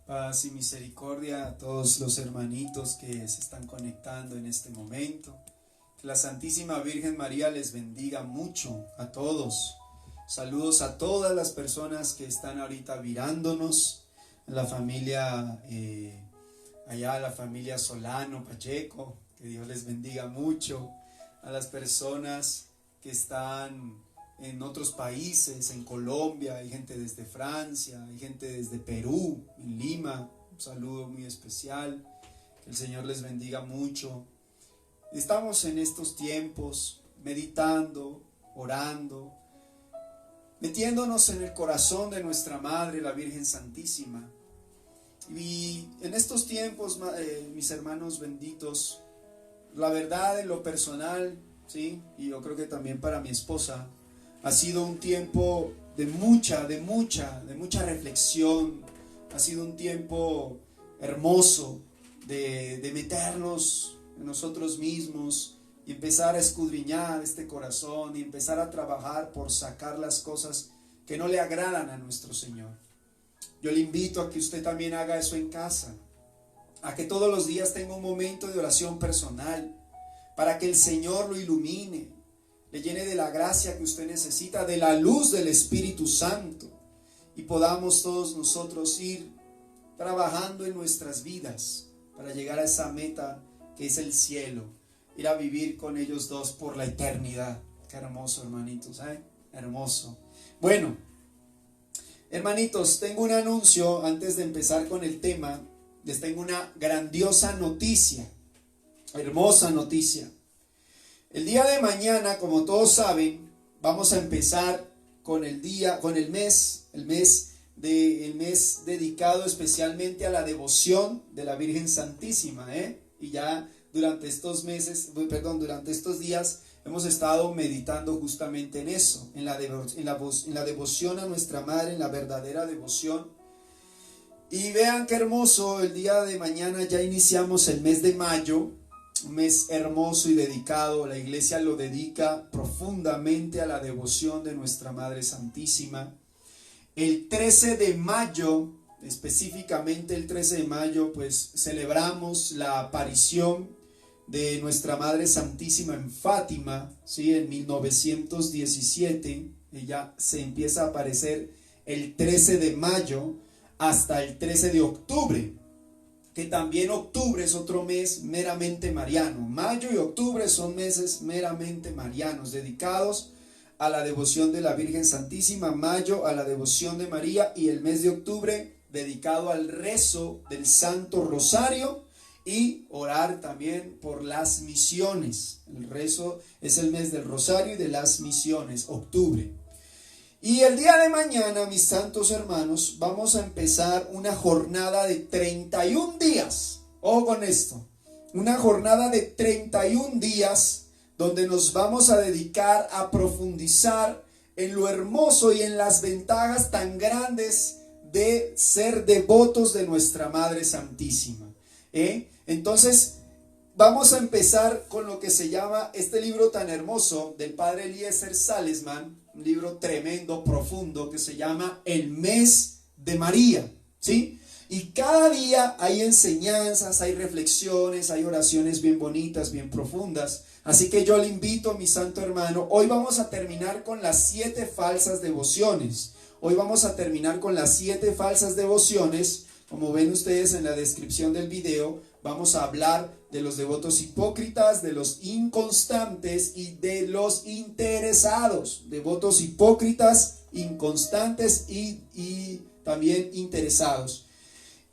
Paz y misericordia a todos los hermanitos que se están conectando en este momento. Que la Santísima Virgen María les bendiga mucho a todos. Saludos a todas las personas que están ahorita mirándonos, a la familia, allá la familia Solano, Pacheco, que Dios les bendiga mucho. A las personas que están en otros países, en Colombia, hay gente desde Francia, hay gente desde Perú, en Lima, un saludo muy especial, que el Señor les bendiga mucho. Estamos en estos tiempos meditando, orando, metiéndonos en el corazón de nuestra Madre, la Virgen Santísima. Y en estos tiempos, mis hermanos benditos, la verdad en lo personal, ¿sí? Y yo creo que también para mi esposa, ha sido un tiempo de mucha reflexión. Ha sido un tiempo hermoso de meternos en nosotros mismos y empezar a escudriñar este corazón y empezar a trabajar por sacar las cosas que no le agradan a nuestro Señor. Yo le invito a que usted también haga eso en casa, a que todos los días tenga un momento de oración personal para que el Señor lo ilumine, le llene de la gracia que usted necesita, de la luz del Espíritu Santo, y podamos todos nosotros ir trabajando en nuestras vidas para llegar a esa meta que es el cielo, ir a vivir con ellos dos por la eternidad. Qué hermoso, hermanitos, hermoso. Bueno, hermanitos, tengo un anuncio antes de empezar con el tema. Les tengo una grandiosa noticia, hermosa noticia. El día de mañana, como todos saben, vamos a empezar con el mes dedicado especialmente a la devoción de la Virgen Santísima, Y ya durante estos días hemos estado meditando justamente en eso, en la devoción a nuestra Madre, en la verdadera devoción. Y vean qué hermoso, el día de mañana ya iniciamos el mes de mayo, un mes hermoso y dedicado. La iglesia lo dedica profundamente a la devoción de nuestra Madre Santísima. El 13 de mayo, específicamente el 13 de mayo, pues celebramos la aparición de nuestra Madre Santísima en Fátima, ¿sí? En 1917, ella se empieza a aparecer el 13 de mayo hasta el 13 de octubre. Que también octubre es otro mes meramente mariano. Mayo y octubre son meses meramente marianos, dedicados a la devoción de la Virgen Santísima. Mayo a la devoción de María, y el mes de octubre dedicado al rezo del Santo Rosario y orar también por las misiones. El rezo es el mes del Rosario y de las misiones, octubre. Y el día de mañana, mis santos hermanos, vamos a empezar una jornada de 31 días. Ojo con esto, una jornada de 31 días donde nos vamos a dedicar a profundizar en lo hermoso y en las ventajas tan grandes de ser devotos de nuestra Madre Santísima. Entonces, vamos a empezar con lo que se llama este libro tan hermoso del Padre Eliezer Salesman, un libro tremendo, profundo, que se llama El Mes de María, ¿sí? Y cada día hay enseñanzas, hay reflexiones, hay oraciones bien bonitas, bien profundas. Así que yo le invito, mi santo hermano, hoy vamos a terminar con las 7 falsas devociones. Hoy vamos a terminar con las 7 falsas devociones. Como ven ustedes en la descripción del video, vamos a hablar de los devotos hipócritas, de los inconstantes y de los interesados. Devotos hipócritas, inconstantes y también interesados.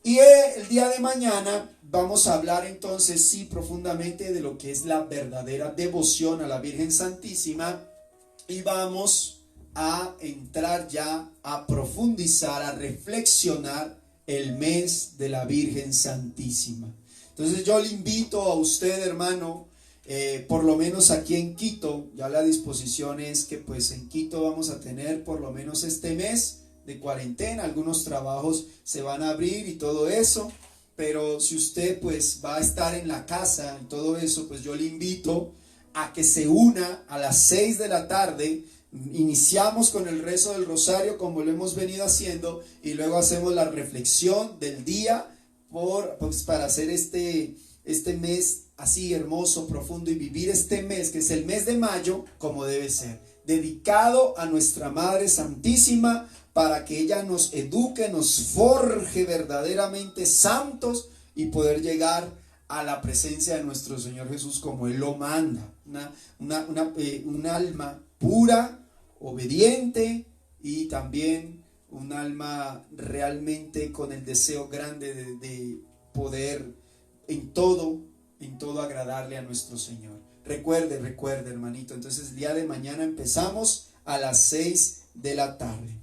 Y el día de mañana vamos a hablar entonces, sí, profundamente de lo que es la verdadera devoción a la Virgen Santísima. Y vamos a entrar ya a profundizar, a reflexionar el mes de la Virgen Santísima. Entonces yo le invito a usted, hermano, por lo menos aquí en Quito, ya la disposición es que pues en Quito vamos a tener por lo menos este mes de cuarentena. Algunos trabajos se van a abrir y todo eso, pero si usted pues va a estar en la casa y todo eso, pues yo le invito a que se una a las 6 de la tarde Iniciamos con el rezo del rosario como lo hemos venido haciendo y luego hacemos la reflexión del día para hacer este mes así hermoso, profundo y vivir este mes que es el mes de mayo como debe ser, dedicado a nuestra Madre Santísima para que ella nos eduque, nos forje verdaderamente santos y poder llegar a la presencia de nuestro Señor Jesús como Él lo manda, un alma pura, obediente y también un alma realmente con el deseo grande de poder en todo agradarle a nuestro Señor. Recuerde hermanito, entonces el día de mañana empezamos a las 6 de la tarde.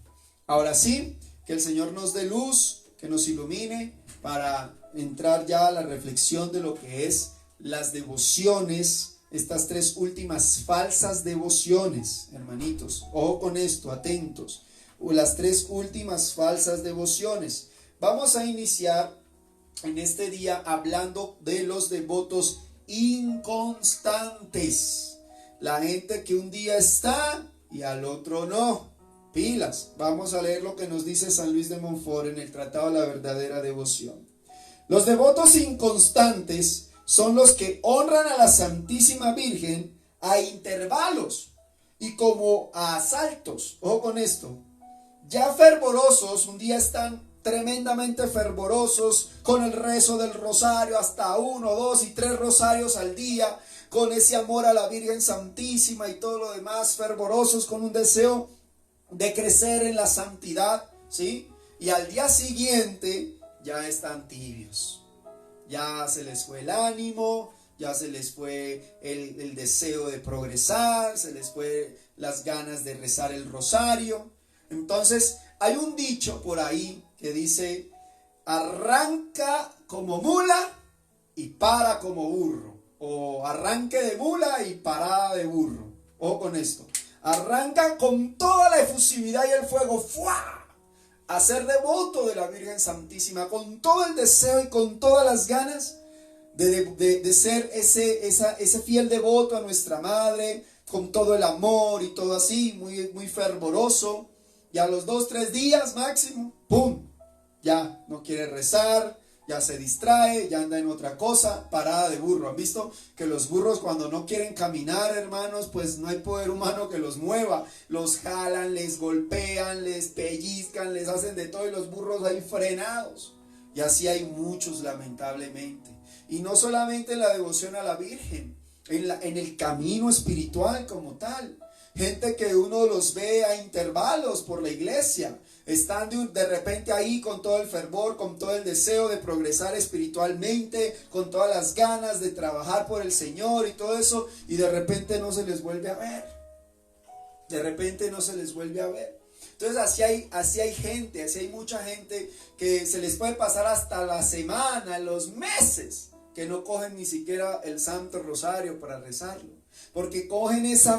Ahora sí, que el Señor nos dé luz, que nos ilumine para entrar ya a la reflexión de lo que es las devociones, estas 3 últimas falsas devociones, hermanitos. Ojo con esto, atentos. Las 3 últimas falsas devociones. Vamos a iniciar en este día hablando de los devotos inconstantes. La gente que un día está y al otro no. Pilas. Vamos a leer lo que nos dice San Luis de Montfort en el Tratado de la Verdadera Devoción. Los devotos inconstantes son los que honran a la Santísima Virgen a intervalos y como a asaltos. Ojo con esto. Ya fervorosos, un día están tremendamente fervorosos con el rezo del rosario, hasta 1, 2 y 3 rosarios al día, con ese amor a la Virgen Santísima y todo lo demás, fervorosos con un deseo de crecer en la santidad, ¿sí? Y al día siguiente ya están tibios, ya se les fue el ánimo, ya se les fue el deseo de progresar, se les fue las ganas de rezar el rosario. Entonces hay un dicho por ahí que dice: arranca como mula y para como burro, o arranque de mula y parada de burro. Ojo con esto, arranca con toda la efusividad y el fuego, ¡fua!, a ser devoto de la Virgen Santísima, con todo el deseo y con todas las ganas de ser ese fiel devoto a nuestra Madre, con todo el amor y todo así, muy fervoroso. Y a los 2, 3 días máximo, ¡pum!, ya no quiere rezar, ya se distrae, ya anda en otra cosa, parada de burro. ¿Han visto que los burros cuando no quieren caminar, hermanos, pues no hay poder humano que los mueva? Los jalan, les golpean, les pellizcan, les hacen de todo y los burros ahí frenados. Y así hay muchos, lamentablemente. Y no solamente en la devoción a la Virgen, en el camino espiritual como tal. Gente que uno los ve a intervalos por la iglesia, están de repente ahí con todo el fervor, con todo el deseo de progresar espiritualmente, con todas las ganas de trabajar por el Señor y todo eso, y de repente no se les vuelve a ver. De repente no se les vuelve a ver. Entonces así hay gente, así hay mucha gente que se les puede pasar hasta la semana, los meses, que no cogen ni siquiera el Santo Rosario para rezarlo. Porque cogen ese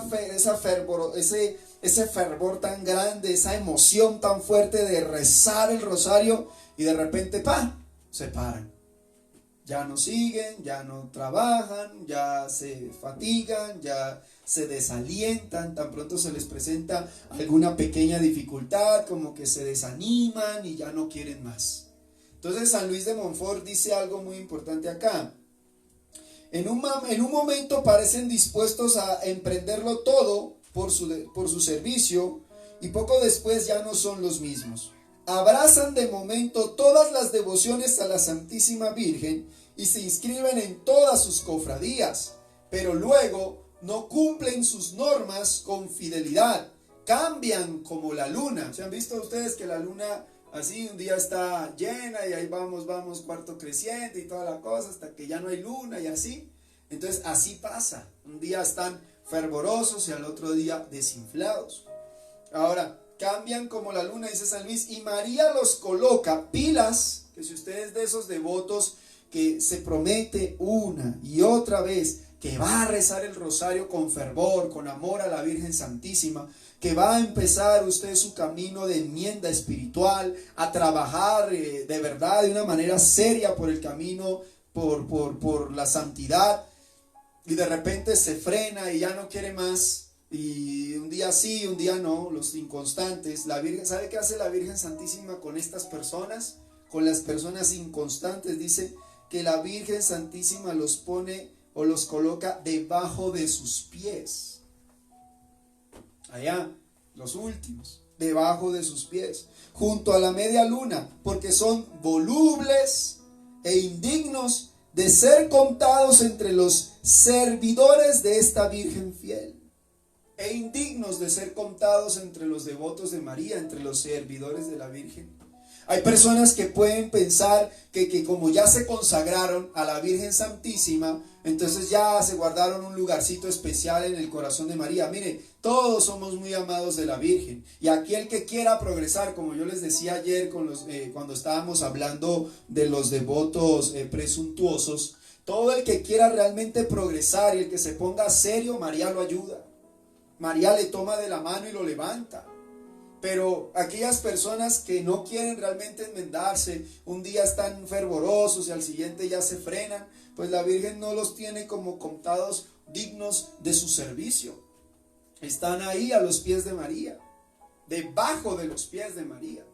fervor tan grande, esa emoción tan fuerte de rezar el rosario y de repente, ¡pam!, se paran. Ya no siguen, ya no trabajan, ya se fatigan, ya se desalientan, tan pronto se les presenta alguna pequeña dificultad, como que se desaniman y ya no quieren más. Entonces San Luis de Montfort dice algo muy importante acá. En un momento parecen dispuestos a emprenderlo todo por su servicio y poco después ya no son los mismos. Abrazan de momento todas las devociones a la Santísima Virgen y se inscriben en todas sus cofradías, pero luego no cumplen sus normas con fidelidad, cambian como la luna. ¿Se han visto ustedes que la luna así un día está llena y ahí vamos, cuarto creciente y toda la cosa, hasta que ya no hay luna y así? Entonces así pasa, un día están fervorosos y al otro día desinflados. Ahora, cambian como la luna, dice San Luis, y María los coloca, pilas, que si usted es de esos devotos que se promete una y otra vez que va a rezar el rosario con fervor, con amor a la Virgen Santísima, que va a empezar usted su camino de enmienda espiritual, a trabajar de verdad, de una manera seria por el camino, por la santidad, y de repente se frena y ya no quiere más, Y un día sí, un día no, los inconstantes. La Virgen, ¿sabe qué hace la Virgen Santísima con estas personas? Con las personas inconstantes. Dice que la Virgen Santísima los pone o los coloca debajo de sus pies. Allá, los últimos, debajo de sus pies, junto a la media luna, porque son volubles e indignos de ser contados entre los servidores de esta Virgen fiel, e indignos de ser contados entre los devotos de María, entre los servidores de la Virgen. Hay personas que pueden pensar que como ya se consagraron a la Virgen Santísima, entonces ya se guardaron un lugarcito especial en el corazón de María. Mire, todos somos muy amados de la Virgen. Y aquí el que quiera progresar, como yo les decía ayer cuando estábamos hablando de los devotos presuntuosos, todo el que quiera realmente progresar y el que se ponga serio, María lo ayuda. María le toma de la mano y lo levanta. Pero aquellas personas que no quieren realmente enmendarse, un día están fervorosos y al siguiente ya se frenan, pues la Virgen no los tiene como contados dignos de su servicio. Están ahí a los pies de María, debajo de los pies de María.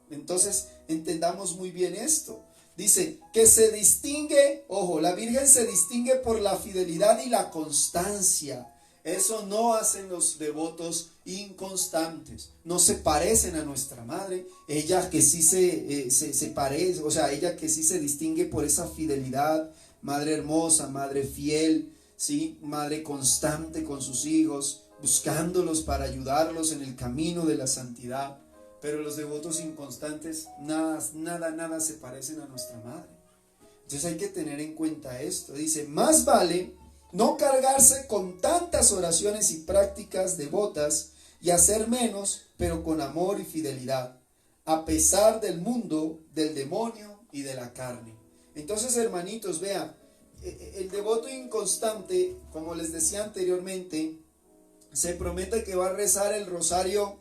Entonces entendamos muy bien esto. Dice que se distingue, ojo, la Virgen se distingue por la fidelidad y la constancia. Eso no hacen los devotos inconstantes. No se parecen a nuestra madre. Ella que sí se parece, o sea, ella que sí se distingue por esa fidelidad. Madre hermosa, madre fiel, ¿sí? Madre constante con sus hijos, buscándolos para ayudarlos en el camino de la santidad. Pero los devotos inconstantes, nada se parecen a nuestra madre. Entonces hay que tener en cuenta esto. Dice, más vale no cargarse con tantas oraciones y prácticas devotas y hacer menos, pero con amor y fidelidad, a pesar del mundo, del demonio y de la carne. Entonces, hermanitos, vean, el devoto inconstante, como les decía anteriormente, se promete que va a rezar el rosario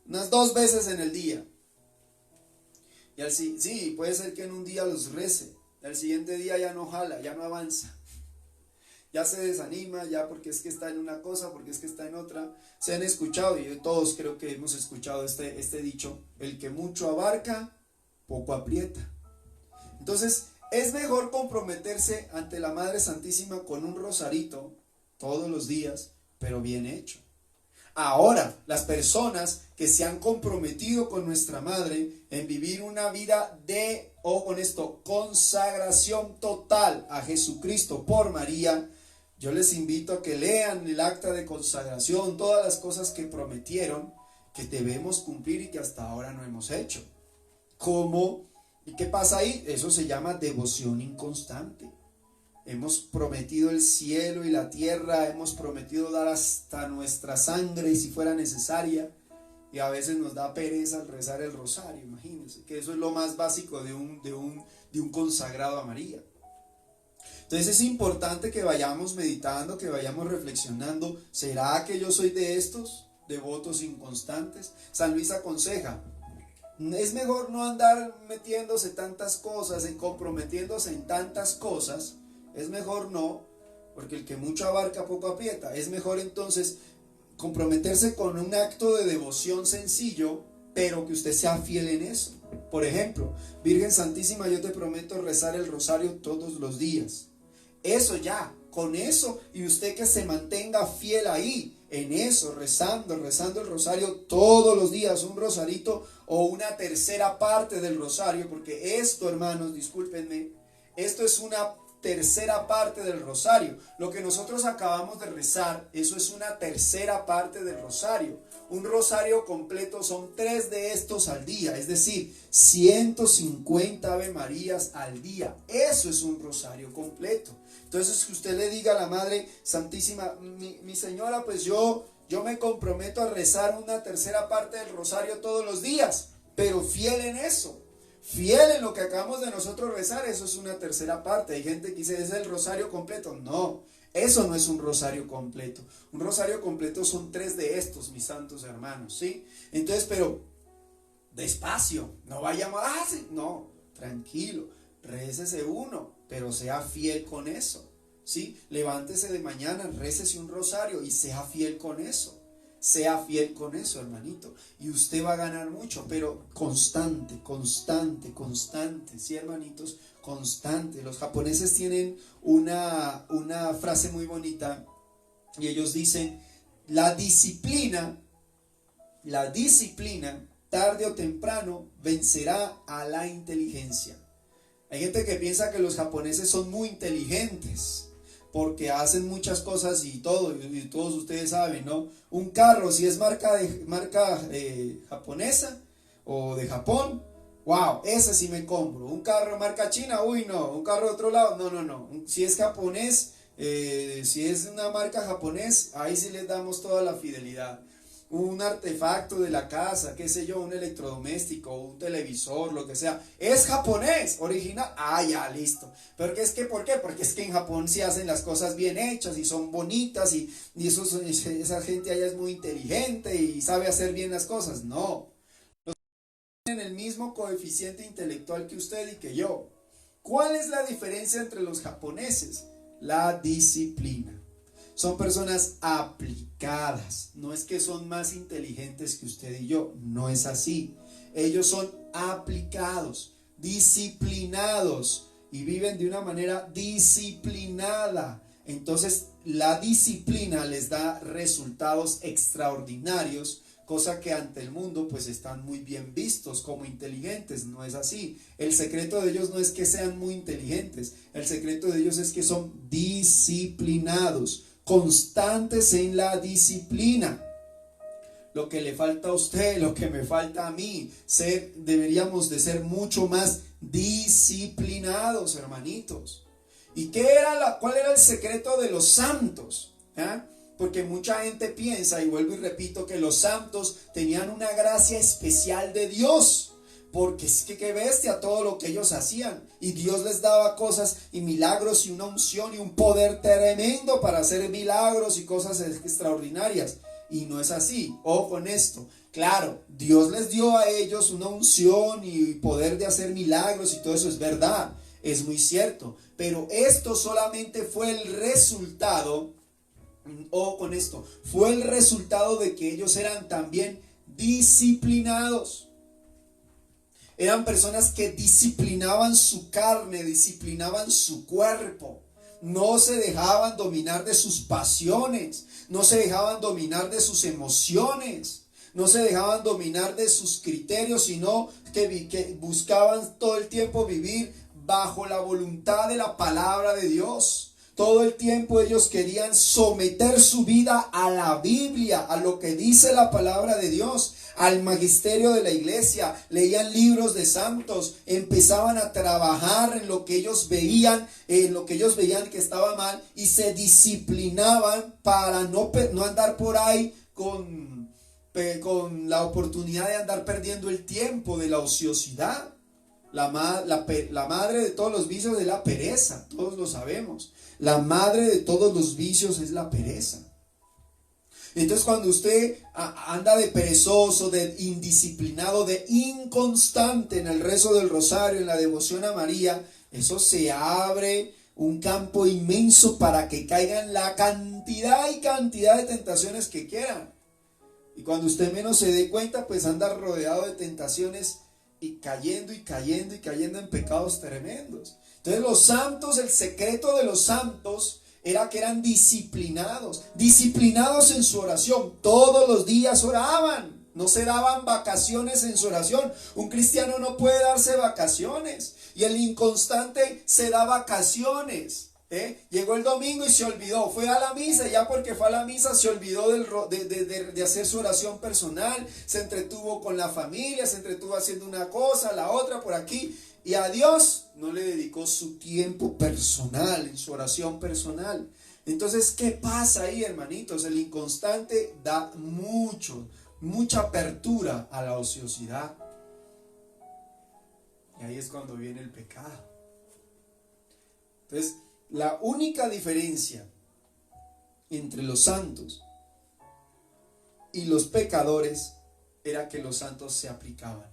unas 2 veces en el día. Y sí, puede ser que en un día los rece, y al siguiente día ya no jala, ya no avanza. Ya se desanima, ya porque es que está en una cosa, porque es que está en otra. Se han escuchado, y todos creo que hemos escuchado este dicho, el que mucho abarca, poco aprieta. Entonces, es mejor comprometerse ante la Madre Santísima con un rosarito todos los días, pero bien hecho. Ahora, las personas que se han comprometido con nuestra Madre en vivir una vida de, o con esto, consagración total a Jesucristo por María, yo les invito a que lean el acta de consagración, todas las cosas que prometieron, que debemos cumplir y que hasta ahora no hemos hecho. ¿Cómo? ¿Y qué pasa ahí? Eso se llama devoción inconstante. Hemos prometido el cielo y la tierra, hemos prometido dar hasta nuestra sangre si fuera necesaria, y a veces nos da pereza al rezar el rosario. Imagínense que eso es lo más básico de un consagrado a María. Entonces es importante que vayamos meditando, que vayamos reflexionando. ¿Será que yo soy de estos devotos inconstantes? San Luis aconseja, es mejor no andar metiéndose tantas cosas, comprometiéndose en tantas cosas. Es mejor no, porque el que mucho abarca poco aprieta. Es mejor entonces comprometerse con un acto de devoción sencillo, pero que usted sea fiel en eso. Por ejemplo, Virgen Santísima, yo te prometo rezar el rosario todos los días. Eso ya, con eso, y usted que se mantenga fiel ahí, en eso, rezando el rosario todos los días, un rosarito o una tercera parte del rosario, porque esto, hermanos, discúlpenme, esto es una tercera parte del rosario. Lo que nosotros acabamos de rezar, eso es una tercera parte del rosario. Un rosario completo son 3 de estos al día, es decir, 150 Ave Marías al día. Eso es un rosario completo. Entonces, que usted le diga a la Madre Santísima, mi señora, pues yo me comprometo a rezar una tercera parte del rosario todos los días, pero fiel en eso. Fiel en lo que acabamos de nosotros rezar, eso es una tercera parte. Hay gente que dice, ¿es el rosario completo? No, eso no es un rosario completo. Un rosario completo son 3 de estos, mis santos hermanos, ¿sí? Entonces, pero despacio, no vayamos, sí, no, tranquilo, récese uno, pero sea fiel con eso, ¿sí? Levántese de mañana, récese un rosario y sea fiel con eso. Sea fiel con eso, hermanito. Y usted va a ganar mucho, pero constante, constante, constante. ¿Sí, hermanitos? Constante. Los japoneses tienen una frase muy bonita y ellos dicen, la disciplina, tarde o temprano, vencerá a la inteligencia. Hay gente que piensa que los japoneses son muy inteligentes porque hacen muchas cosas y todo, y todos ustedes saben, ¿no? Un carro, si es marca japonesa o de Japón, wow, ese sí me compro. Un carro marca china, uy, no. Un carro de otro lado, no, no, no. Si es japonés, si es una marca japonés, ahí sí les damos toda la fidelidad. Un artefacto de la casa, qué sé yo, un electrodoméstico, un televisor, lo que sea, es japonés, original, ya, listo. Pero ¿qué es que, ¿por qué? Porque es que en Japón se hacen las cosas bien hechas y son bonitas y esa gente allá es muy inteligente y sabe hacer bien las cosas. No, tienen el mismo coeficiente intelectual que usted y que yo. ¿Cuál es la diferencia entre los japoneses? La disciplina. Son personas aplicadas. No es que son más inteligentes que usted y yo. No es así. Ellos son aplicados, disciplinados y viven de una manera disciplinada. Entonces, la disciplina les da resultados extraordinarios, cosa que ante el mundo pues están muy bien vistos como inteligentes. No es así. El secreto de ellos no es que sean muy inteligentes. El secreto de ellos es que son disciplinados, constantes en la disciplina. Lo que le falta a usted, lo que me falta a mí, deberíamos de ser mucho más disciplinados, hermanitos. ¿Y cuál era el secreto de los santos? Porque mucha gente piensa, y vuelvo y repito, que los santos tenían una gracia especial de Dios. Porque es que qué bestia todo lo que ellos hacían. Y Dios les daba cosas y milagros y una unción y un poder tremendo para hacer milagros y cosas extraordinarias. Y no es así. Ojo con esto. Claro, Dios les dio a ellos una unción y poder de hacer milagros y todo eso es verdad. Es muy cierto. Pero esto solamente fue el resultado. Ojo con esto. Fue el resultado de que ellos eran también disciplinados. Eran personas que disciplinaban su carne, disciplinaban su cuerpo. No se dejaban dominar de sus pasiones, no se dejaban dominar de sus emociones, no se dejaban dominar de sus criterios, sino que buscaban todo el tiempo vivir bajo la voluntad de la palabra de Dios. Todo el tiempo ellos querían someter su vida a la Biblia, a lo que dice la palabra de Dios, al magisterio de la iglesia. Leían libros de santos, empezaban a trabajar en lo que ellos veían, que estaba mal, y se disciplinaban para no andar por ahí con la oportunidad de andar perdiendo el tiempo de la ociosidad. La madre de todos los vicios es la pereza, todos lo sabemos. La madre de todos los vicios es la pereza. Entonces cuando usted anda de perezoso, de indisciplinado, de inconstante en el rezo del rosario, en la devoción a María, eso se abre un campo inmenso para que caigan la cantidad y cantidad de tentaciones que quieran. Y cuando usted menos se dé cuenta, pues anda rodeado de tentaciones y cayendo y cayendo y cayendo en pecados tremendos. Entonces los santos, el secreto de los santos era que eran disciplinados en su oración. Todos los días oraban, no se daban vacaciones en su oración. Un cristiano no puede darse vacaciones, y el inconstante se da vacaciones. Llegó el domingo y se olvidó, fue a la misa, ya porque fue a la misa se olvidó de hacer su oración personal, se entretuvo con la familia, se entretuvo haciendo una cosa, la otra por aquí, y a Dios no le dedicó su tiempo personal, en su oración personal. Entonces, ¿qué pasa ahí, hermanitos? El inconstante da mucha apertura a la ociosidad, y ahí es cuando viene el pecado. Entonces, la única diferencia entre los santos y los pecadores era que los santos se aplicaban,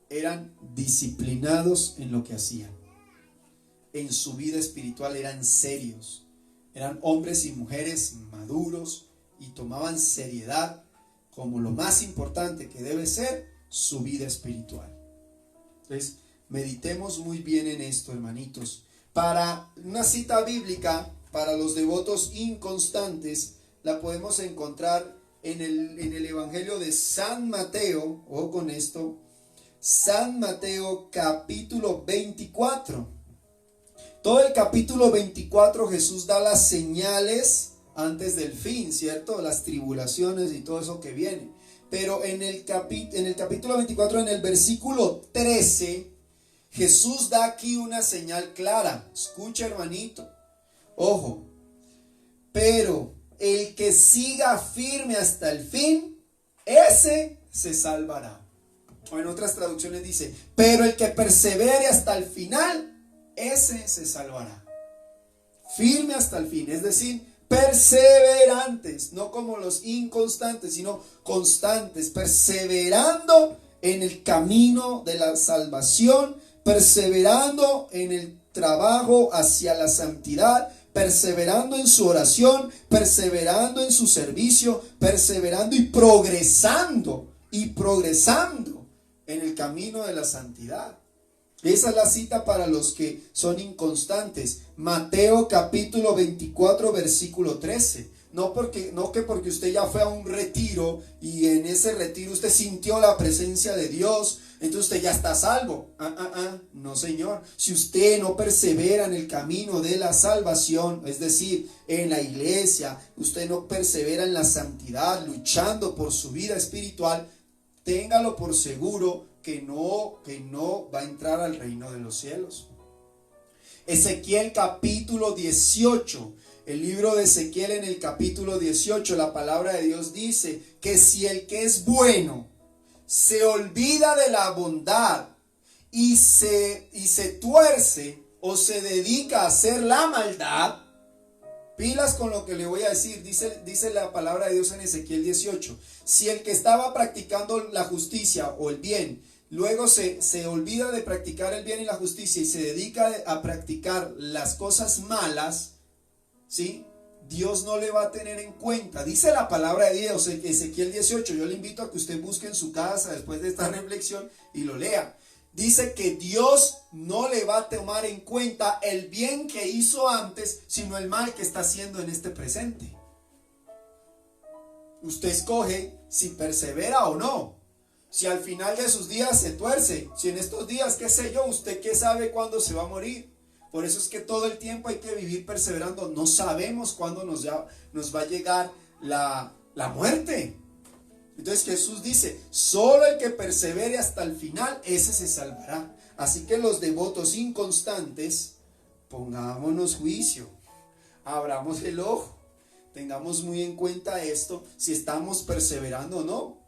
eran disciplinados en lo que hacían. en su vida espiritual eran serios. Eran hombres y mujeres maduros y tomaban seriedad como lo más importante que debe ser su vida espiritual. Entonces, meditemos muy bien en esto, hermanitos. Para una cita bíblica, para los devotos inconstantes, la podemos encontrar en el Evangelio de San Mateo, ojo con esto, San Mateo capítulo 24. Todo el capítulo 24 Jesús da las señales antes del fin, ¿cierto? Las tribulaciones y todo eso que viene. Pero en el capítulo 24, en el versículo 13, Jesús da aquí una señal clara. Escucha, hermanito. Ojo. Pero el que siga firme hasta el fin, ese se salvará. O en otras traducciones dice, pero el que persevere hasta el final, ese se salvará. Firme hasta el fin, es decir, perseverantes, no como los inconstantes, sino constantes, perseverando en el camino de la salvación, perseverando en el trabajo hacia la santidad, perseverando en su oración, perseverando en su servicio, perseverando y progresando en el camino de la santidad. Esa es la cita para los que son inconstantes. Mateo capítulo 24 versículo 13. No que porque usted ya fue a un retiro y en ese retiro usted sintió la presencia de Dios, entonces usted ya está salvo. No, señor. Si usted no persevera en el camino de la salvación, es decir, en la iglesia, usted no persevera en la santidad, luchando por su vida espiritual, téngalo por seguro que no va a entrar al reino de los cielos. Ezequiel capítulo 18. El libro de Ezequiel, en el capítulo 18, la palabra de Dios dice que si el que es bueno se olvida de la bondad y se tuerce o se dedica a hacer la maldad, pilas con lo que le voy a decir, dice la palabra de Dios en Ezequiel 18. Si el que estaba practicando la justicia o el bien, luego se olvida de practicar el bien y la justicia y se dedica a practicar las cosas malas, ¿sí? Dios no le va a tener en cuenta. Dice la palabra de Dios en Ezequiel 18. Yo le invito a que usted busque en su casa después de esta reflexión y lo lea. Dice que Dios no le va a tomar en cuenta el bien que hizo antes, sino el mal que está haciendo en este presente. Usted escoge si persevera o no. Si al final de sus días se tuerce, si en estos días, qué sé yo, usted qué sabe cuándo se va a morir. Por eso es que todo el tiempo hay que vivir perseverando. No sabemos cuándo nos va a llegar la muerte. Entonces Jesús dice, solo el que persevere hasta el final, ese se salvará. Así que los devotos inconstantes, pongámonos juicio, abramos el ojo, tengamos muy en cuenta esto, si estamos perseverando o no.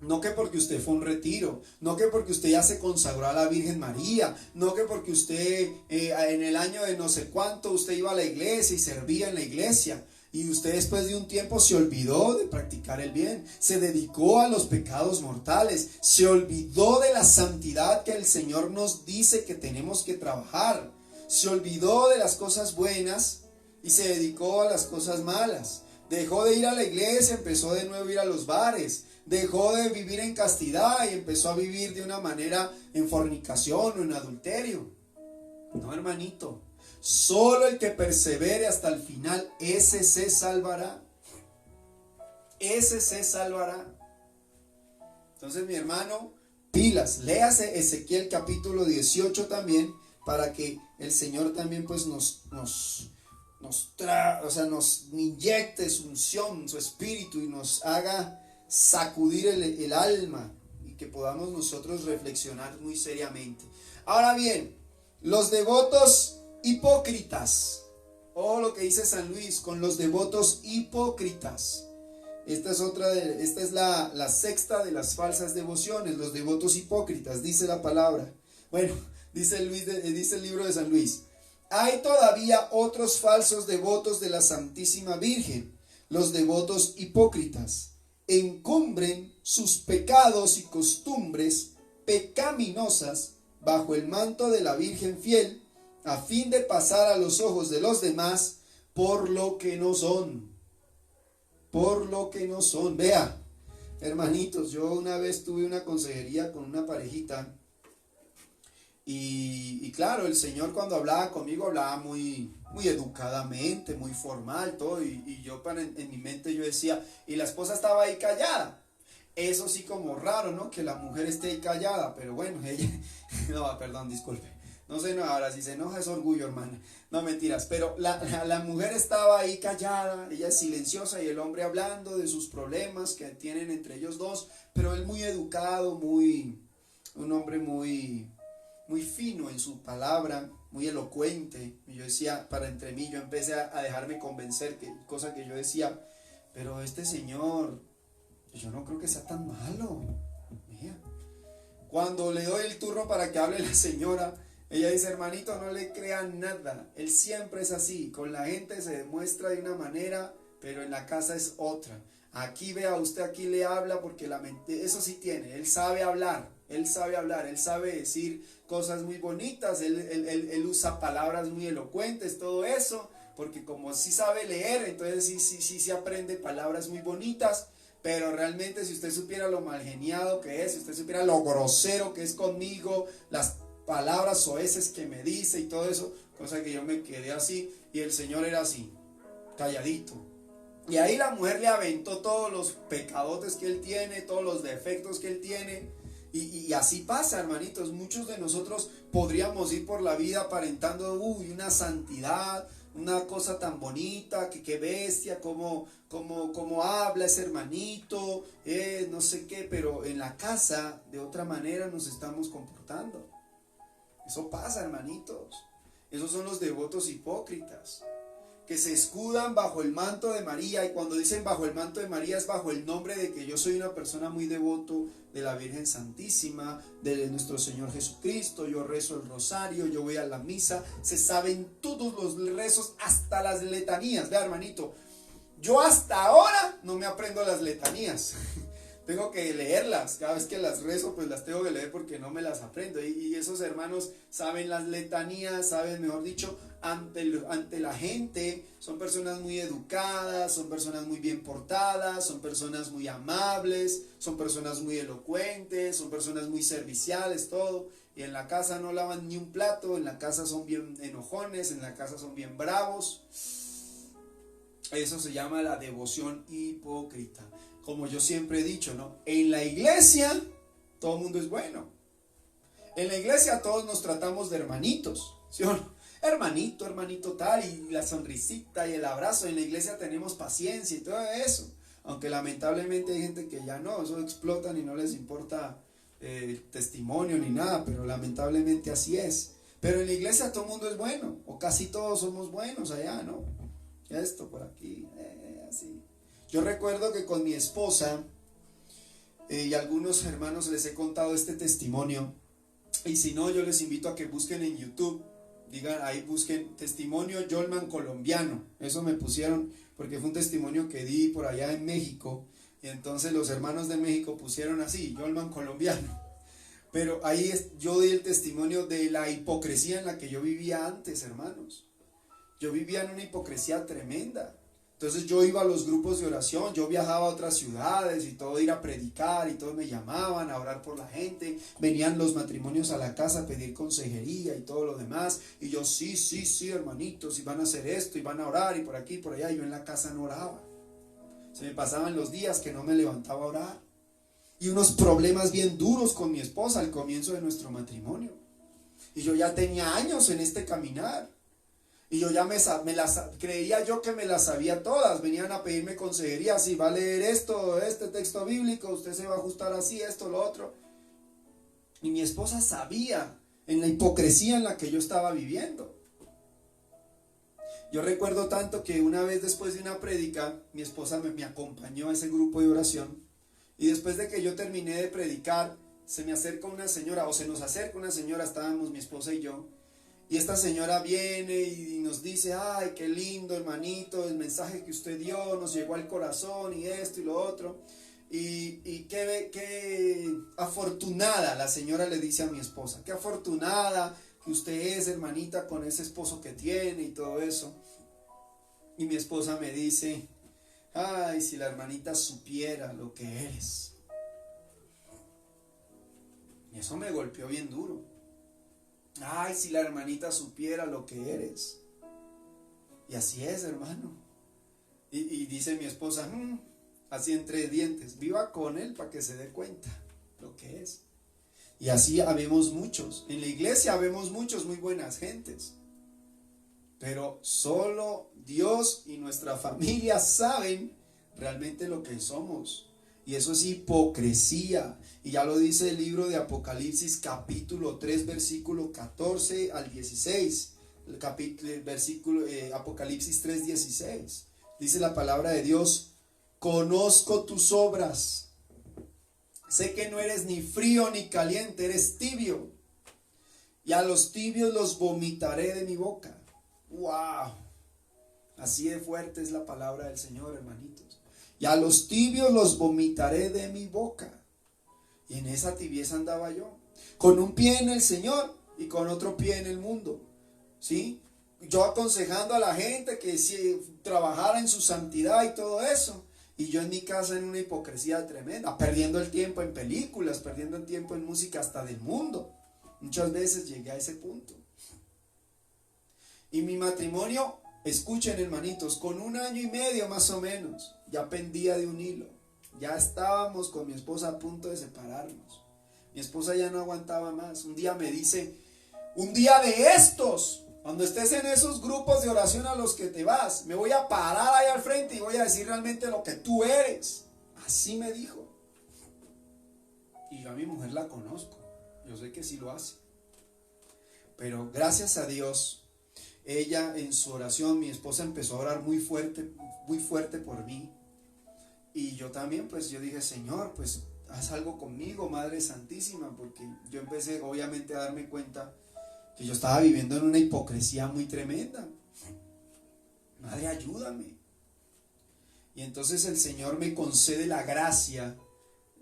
No que porque usted fue a un retiro, no que porque usted ya se consagró a la Virgen María, no que porque usted en el año de no sé cuánto usted iba a la iglesia y servía en la iglesia y usted después de un tiempo se olvidó de practicar el bien, se dedicó a los pecados mortales, se olvidó de la santidad que el Señor nos dice que tenemos que trabajar, se olvidó de las cosas buenas y se dedicó a las cosas malas, dejó de ir a la iglesia, empezó de nuevo a ir a los bares, dejó de vivir en castidad y empezó a vivir de una manera en fornicación o en adulterio. No, hermanito, solo el que persevere hasta el final, ese se salvará. Ese se salvará. Entonces, mi hermano, pilas, léase Ezequiel capítulo 18 también, para que el Señor también pues nos inyecte su unción, su espíritu y nos haga sacudir el alma y que podamos nosotros reflexionar muy seriamente. Ahora bien, los devotos hipócritas, o lo que dice San Luis, con los devotos hipócritas. Esta es la sexta de las falsas devociones, los devotos hipócritas, dice la palabra. Bueno, dice el libro de San Luis. Hay todavía otros falsos devotos de la Santísima Virgen, los devotos hipócritas. Encumbren sus pecados y costumbres pecaminosas bajo el manto de la Virgen fiel a fin de pasar a los ojos de los demás por lo que no son. Por lo que no son. Vea, hermanitos, yo una vez tuve una consejería con una parejita y claro, el Señor cuando hablaba conmigo hablaba muy educadamente, muy formal, todo, y yo en mi mente yo decía, y la esposa estaba ahí callada. Eso sí como raro, ¿no? Que la mujer esté ahí callada, pero bueno, ella, no, perdón, disculpe. No sé, no, ahora si se enoja es orgullo, hermana. No, mentiras, pero la mujer estaba ahí callada, ella es silenciosa y el hombre hablando de sus problemas que tienen entre ellos dos, pero él muy educado, un hombre muy fino en su palabra, muy elocuente. Y yo decía, para entre mí, yo empecé a dejarme convencer, cosa que yo decía, pero este señor, yo no creo que sea tan malo. Mira. Cuando le doy el turno para que hable la señora, ella dice, hermanito, no le crean nada. Él siempre es así. Con la gente se demuestra de una manera, pero en la casa es otra. Aquí vea usted, aquí le habla porque la mente, eso sí tiene. Él sabe hablar, él sabe hablar, él sabe decir cosas muy bonitas, él usa palabras muy elocuentes, todo eso, porque como sí sabe leer, entonces sí aprende palabras muy bonitas. Pero realmente si usted supiera lo malgeniado que es, si usted supiera lo grosero que es conmigo, las palabras soeces que me dice y todo eso, cosa que yo me quedé así y el Señor era así, calladito. Y ahí la mujer le aventó todos los pecadotes que él tiene, todos los defectos que él tiene. Y así pasa, hermanitos. Muchos de nosotros podríamos ir por la vida aparentando una santidad, una cosa tan bonita, que bestia, como habla ese hermanito, no sé qué, pero en la casa de otra manera nos estamos comportando. Eso pasa, hermanitos. Esos son los devotos hipócritas, que se escudan bajo el manto de María, y cuando dicen bajo el manto de María es bajo el nombre de que yo soy una persona muy devoto de la Virgen Santísima, de nuestro Señor Jesucristo, yo rezo el rosario, yo voy a la misa, se saben todos los rezos, hasta las letanías. Vea, hermanito, yo hasta ahora no me aprendo las letanías. Tengo que leerlas, cada vez que las rezo pues las tengo que leer porque no me las aprendo, y esos hermanos saben las letanías, saben, mejor dicho, ante la gente, son personas muy educadas, son personas muy bien portadas, son personas muy amables, son personas muy elocuentes, son personas muy serviciales, todo, y en la casa no lavan ni un plato, en la casa son bien enojones, en la casa son bien bravos. Eso se llama la devoción hipócrita. Como yo siempre he dicho, ¿no? En la iglesia todo el mundo es bueno. En la iglesia todos nos tratamos de hermanitos, ¿sí o no? Hermanito, hermanito tal, y la sonrisita y el abrazo. En la iglesia tenemos paciencia y todo eso. Aunque lamentablemente hay gente que ya no, eso explotan y no les importa testimonio ni nada, pero lamentablemente así es. Pero en la iglesia todo el mundo es bueno, o casi todos somos buenos allá, ¿no? Esto por aquí, así. Yo recuerdo que con mi esposa y algunos hermanos les he contado este testimonio, y si no, yo les invito a que busquen en YouTube, digan ahí, busquen testimonio Yolman colombiano, eso me pusieron porque fue un testimonio que di por allá en México, y entonces los hermanos de México pusieron así, Yolman colombiano, pero ahí yo di el testimonio de la hipocresía en la que yo vivía antes, hermanos. Yo vivía en una hipocresía tremenda. Entonces yo iba a los grupos de oración, yo viajaba a otras ciudades y todo, ir a predicar, y todos me llamaban a orar por la gente, venían los matrimonios a la casa a pedir consejería y todo lo demás, y yo sí, hermanitos, y van a hacer esto, y van a orar, y por aquí, por allá, y yo en la casa no oraba. Se me pasaban los días que no me levantaba a orar, y unos problemas bien duros con mi esposa al comienzo de nuestro matrimonio, y yo ya tenía años en este caminar. Y yo ya creía yo que me las sabía todas. Venían a pedirme consejería, si va a leer esto, este texto bíblico, usted se va a ajustar así, esto, lo otro. Y mi esposa sabía en la hipocresía en la que yo estaba viviendo. Yo recuerdo tanto que una vez después de una prédica, mi esposa me acompañó a ese grupo de oración. Y después de que yo terminé de predicar, se me acerca una señora, o se nos acerca una señora, estábamos mi esposa y yo. Y esta señora viene y nos dice, ay, qué lindo, hermanito, el mensaje que usted dio nos llegó al corazón, y esto y lo otro. Y qué afortunada, la señora le dice a mi esposa, qué afortunada que usted es, hermanita, con ese esposo que tiene y todo eso. Y mi esposa me dice, ay, si la hermanita supiera lo que eres. Y eso me golpeó bien duro. Ay, si la hermanita supiera lo que eres. Y así es, hermano. Y dice mi esposa, así entre dientes, viva con él para que se dé cuenta lo que es. Y así habemos muchos. En la iglesia habemos muchos muy buenas gentes. Pero solo Dios y nuestra familia saben realmente lo que somos. Y eso es hipocresía. Y ya lo dice el libro de Apocalipsis capítulo 3 versículo 14 al 16. Apocalipsis 3, 16. Dice la palabra de Dios: conozco tus obras. Sé que no eres ni frío ni caliente, eres tibio. Y a los tibios los vomitaré de mi boca. ¡Wow! Así de fuerte es la palabra del Señor, hermanitos. Y a los tibios los vomitaré de mi boca. Y en esa tibieza andaba yo, con un pie en el Señor y con otro pie en el mundo. ¿Sí? Yo aconsejando a la gente que si trabajara en su santidad y todo eso. Y yo en mi casa en una hipocresía tremenda, perdiendo el tiempo en películas, perdiendo el tiempo en música hasta del mundo. Muchas veces llegué a ese punto. Y mi matrimonio, escuchen, hermanitos, con 1 año y medio más o menos, ya pendía de un hilo. Ya estábamos con mi esposa a punto de separarnos. Mi esposa ya no aguantaba más. Un día me dice, un día de estos, cuando estés en esos grupos de oración a los que te vas, me voy a parar ahí al frente y voy a decir realmente lo que tú eres. Así me dijo. Y yo a mi mujer la conozco. Yo sé que sí lo hace. Pero gracias a Dios, ella en su oración, mi esposa empezó a orar muy fuerte por mí. Y yo también, pues yo dije, Señor, pues haz algo conmigo, Madre Santísima, porque yo empecé obviamente a darme cuenta que yo estaba viviendo en una hipocresía muy tremenda. Madre, ayúdame. Y entonces el Señor me concede la gracia,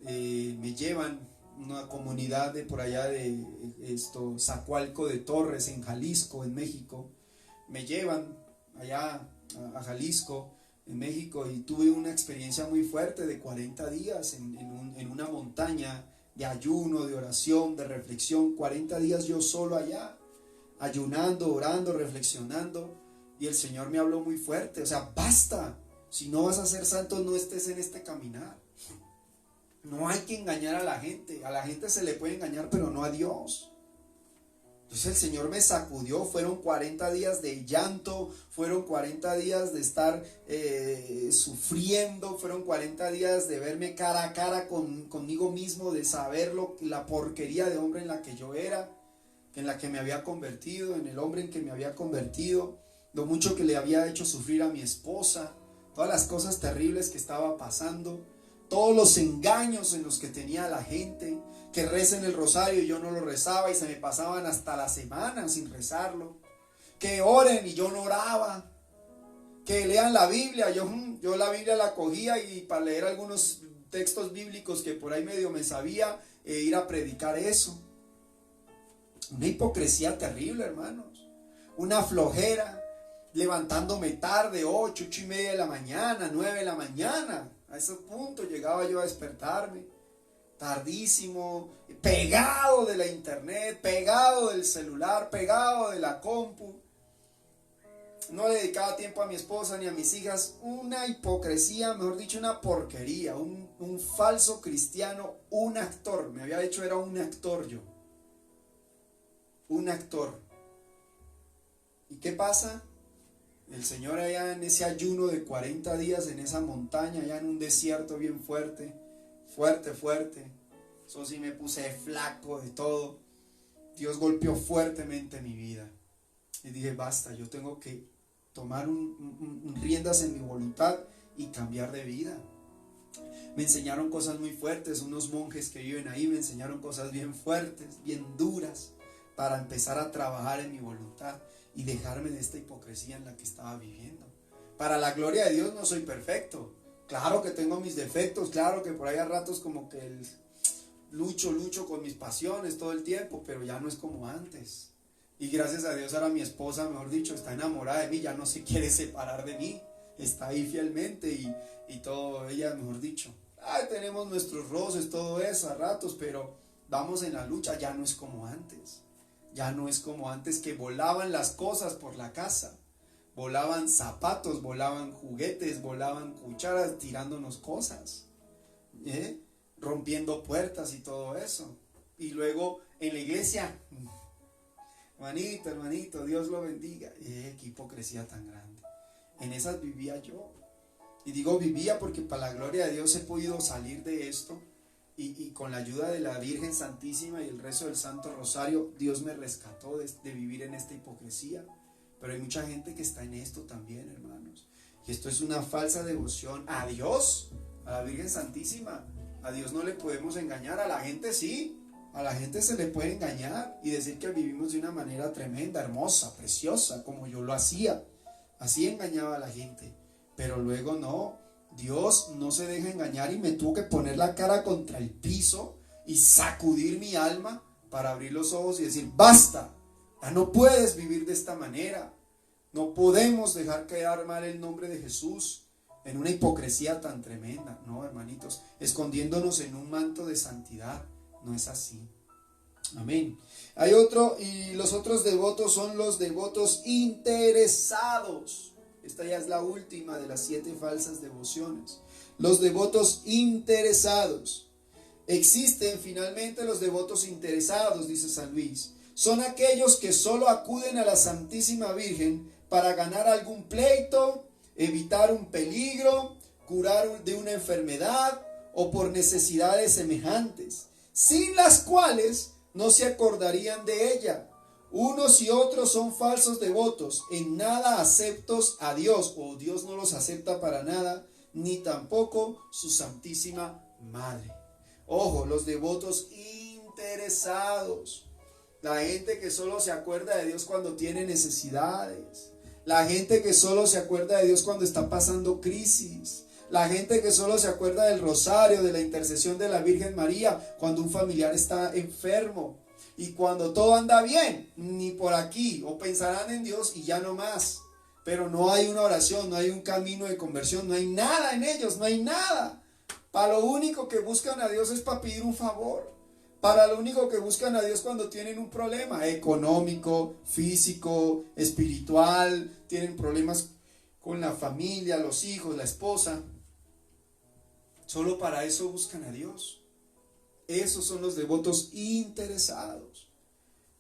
me llevan una comunidad de por allá de Zacualco de Torres, en Jalisco, en México. Me llevan allá a Jalisco, en México, y tuve una experiencia muy fuerte de 40 días en una montaña de ayuno, de oración, de reflexión. 40 días yo solo allá, ayunando, orando, reflexionando, y el Señor me habló muy fuerte. O sea, basta, si no vas a ser santo, no estés en este caminar. No hay que engañar a la gente se le puede engañar, pero no a Dios. Entonces el Señor me sacudió, fueron 40 días de llanto, fueron 40 días de estar sufriendo, fueron 40 días de verme cara a cara conmigo mismo, de saber la porquería de hombre en la que yo era, en la que me había convertido, en el hombre en que me había convertido, lo mucho que le había hecho sufrir a mi esposa, todas las cosas terribles que estaba pasando, todos los engaños en los que tenía la gente, que recen el rosario y yo no lo rezaba y se me pasaban hasta la semana sin rezarlo, que oren y yo no oraba, que lean la Biblia, yo la Biblia la cogía y para leer algunos textos bíblicos que por ahí medio me sabía, ir a predicar eso. Una hipocresía terrible, hermanos, una flojera, levantándome tarde, 8 y media de la mañana, 9 de la mañana, a ese punto llegaba yo a despertarme, tardísimo, pegado de la internet, pegado del celular, pegado de la compu. No le dedicaba tiempo a mi esposa ni a mis hijas. Una hipocresía, mejor dicho, una porquería, un falso cristiano, un actor. Me había dicho era un actor yo. Un actor. ¿Y qué pasa? El Señor allá en ese ayuno de 40 días en esa montaña, allá en un desierto bien fuerte. Eso sí, me puse flaco de todo. Dios golpeó fuertemente mi vida. Y dije, basta, yo tengo que tomar riendas en mi voluntad y cambiar de vida. Me enseñaron cosas muy fuertes, unos monjes que viven ahí me enseñaron cosas bien fuertes, bien duras, para empezar a trabajar en mi voluntad y dejarme de esta hipocresía en la que estaba viviendo. Para la gloria de Dios no soy perfecto. Claro que tengo mis defectos, claro que por ahí a ratos como que lucho con mis pasiones todo el tiempo, pero ya no es como antes. Y gracias a Dios ahora mi esposa, mejor dicho, está enamorada de mí, ya no se quiere separar de mí, está ahí fielmente y todo, ella, mejor dicho. Ay, tenemos nuestros roces, todo eso a ratos, pero vamos en la lucha, ya no es como antes. Ya no es como antes que volaban las cosas por la casa. Volaban zapatos, volaban juguetes, volaban cucharas, tirándonos cosas, rompiendo puertas y todo eso. Y luego en la iglesia, hermanito, Dios lo bendiga. Qué hipocresía tan grande. En esas vivía yo. Y digo vivía porque para la gloria de Dios he podido salir de esto. Y con la ayuda de la Virgen Santísima y el rezo del Santo Rosario, Dios me rescató de vivir en esta hipocresía. Pero hay mucha gente que está en esto también, hermanos. Y esto es una falsa devoción a Dios, a la Virgen Santísima. A Dios no le podemos engañar, a la gente sí. A la gente se le puede engañar y decir que vivimos de una manera tremenda, hermosa, preciosa, como yo lo hacía. Así engañaba a la gente. Pero luego no, Dios no se deja engañar y me tuvo que poner la cara contra el piso y sacudir mi alma para abrir los ojos y decir, basta, ya no puedes vivir de esta manera. No podemos dejar quedar mal el nombre de Jesús en una hipocresía tan tremenda. No, hermanitos, escondiéndonos en un manto de santidad. No es así. Amén. Hay otro, y los otros devotos son los devotos interesados. Esta ya es la última de las 7 falsas devociones. Los devotos interesados. Existen finalmente los devotos interesados, dice San Luis. Son aquellos que solo acuden a la Santísima Virgen para ganar algún pleito, evitar un peligro, curar de una enfermedad o por necesidades semejantes, sin las cuales no se acordarían de ella. Unos y otros son falsos devotos, en nada aceptos a Dios, o Dios no los acepta para nada, ni tampoco su Santísima Madre. Ojo, los devotos interesados, la gente que solo se acuerda de Dios cuando tiene necesidades, la gente que solo se acuerda de Dios cuando está pasando crisis, la gente que solo se acuerda del rosario, de la intercesión de la Virgen María cuando un familiar está enfermo. Y cuando todo anda bien, ni por aquí, o pensarán en Dios y ya no más. Pero no hay una oración, no hay un camino de conversión, no hay nada en ellos, no hay nada. Para lo único que buscan a Dios es para pedir un favor. Para lo único que buscan a Dios cuando tienen un problema económico, físico, espiritual, tienen problemas con la familia, los hijos, la esposa. Solo para eso buscan a Dios. Esos son los devotos interesados.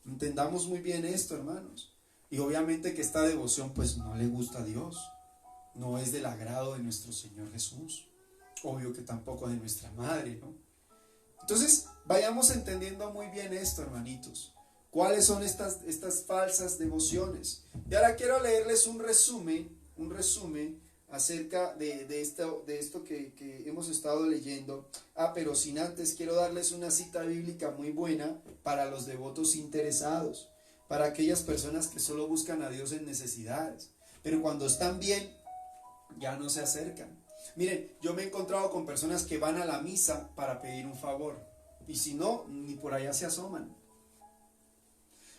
Entendamos muy bien esto, hermanos. Y obviamente que esta devoción pues no le gusta a Dios. No es del agrado de nuestro Señor Jesús. Obvio que tampoco de nuestra madre, ¿no? Entonces, vayamos entendiendo muy bien esto, hermanitos. ¿Cuáles son estas falsas devociones? Y ahora quiero leerles un resumen acerca de esto que hemos estado leyendo. Pero sin antes quiero darles una cita bíblica muy buena para los devotos interesados, para aquellas personas que solo buscan a Dios en necesidades, pero cuando están bien ya no se acercan. Miren, yo me he encontrado con personas que van a la misa para pedir un favor y si no, ni por allá se asoman.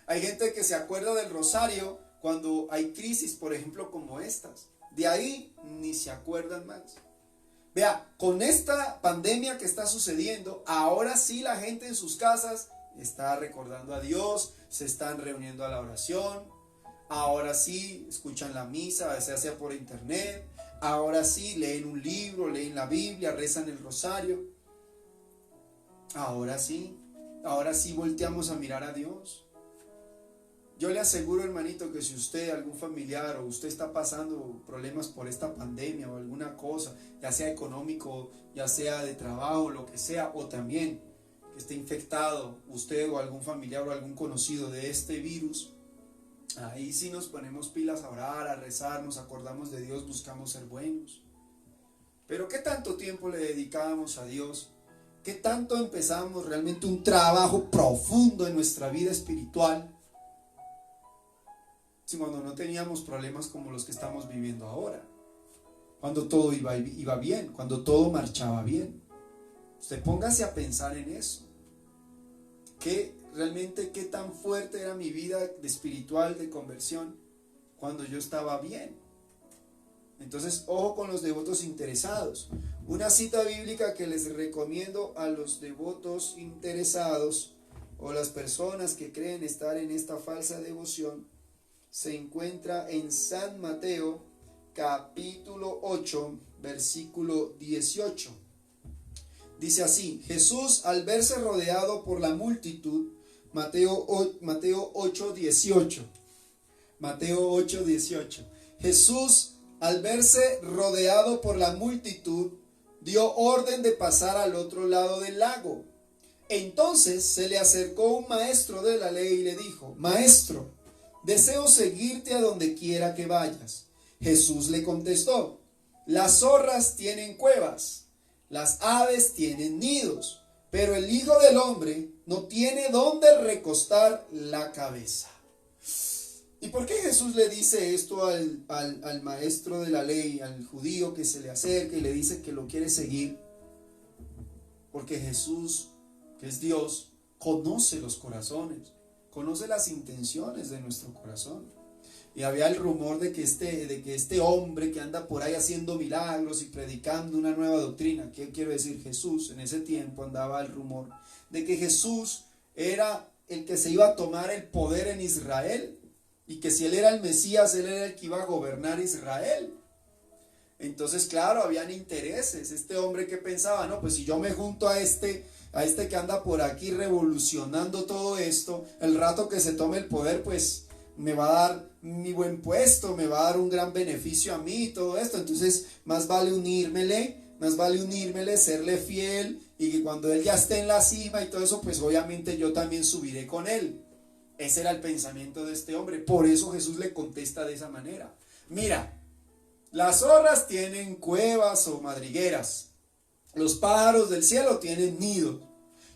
Hay gente que se acuerda del rosario cuando hay crisis, por ejemplo, como estas. De ahí ni se acuerdan más. Vea, con esta pandemia que está sucediendo, ahora sí la gente en sus casas está recordando a Dios, se están reuniendo a la oración, ahora sí escuchan la misa, ya sea por internet, ahora sí leen un libro, leen la Biblia, rezan el rosario. Ahora sí volteamos a mirar a Dios. Yo le aseguro, hermanito, que si usted, algún familiar o usted está pasando problemas por esta pandemia o alguna cosa, ya sea económico, ya sea de trabajo, lo que sea, o también que esté infectado usted o algún familiar o algún conocido de este virus, ahí sí nos ponemos pilas a orar, a rezar, nos acordamos de Dios, buscamos ser buenos. Pero ¿qué tanto tiempo le dedicábamos a Dios? ¿Qué tanto empezamos realmente un trabajo profundo en nuestra vida espiritual? Si cuando no teníamos problemas como los que estamos viviendo ahora, cuando todo iba bien, cuando todo marchaba bien. Usted póngase a pensar en eso. ¿Qué realmente qué tan fuerte era mi vida de espiritual de conversión cuando yo estaba bien. Entonces, ojo con los devotos interesados. Una cita bíblica que les recomiendo a los devotos interesados o las personas que creen estar en esta falsa devoción se encuentra en San Mateo capítulo 8 versículo 18. Dice así: Jesús, al verse rodeado por la multitud, Mateo 8:18. Mateo 8:18. Jesús, al verse rodeado por la multitud, dio orden de pasar al otro lado del lago. Entonces se le acercó un maestro de la ley y le dijo: Maestro, deseo seguirte a donde quiera que vayas. Jesús le contestó: Las zorras tienen cuevas, las aves tienen nidos, pero el Hijo del Hombre no tiene dónde recostar la cabeza. ¿Y por qué Jesús le dice esto al maestro de la ley, al judío que se le acerca y le dice que lo quiere seguir? Porque Jesús, que es Dios, conoce los corazones, conoce las intenciones de nuestro corazón. Y había el rumor de que este hombre que anda por ahí haciendo milagros y predicando una nueva doctrina, ¿qué quiero decir? Jesús, en ese tiempo andaba el rumor de que Jesús era el que se iba a tomar el poder en Israel, y que si él era el Mesías, él era el que iba a gobernar Israel. Entonces, claro, habían intereses. Este hombre que pensaba, no, pues si yo me junto a este que anda por aquí revolucionando todo esto, el rato que se tome el poder, pues me va a dar mi buen puesto, me va a dar un gran beneficio a mí y todo esto. Entonces, más vale unírmele, serle fiel, y que cuando él ya esté en la cima y todo eso, pues obviamente yo también subiré con él. Ese era el pensamiento de este hombre. Por eso Jesús le contesta de esa manera. Mira, las zorras tienen cuevas o madrigueras, los pájaros del cielo tienen nidos.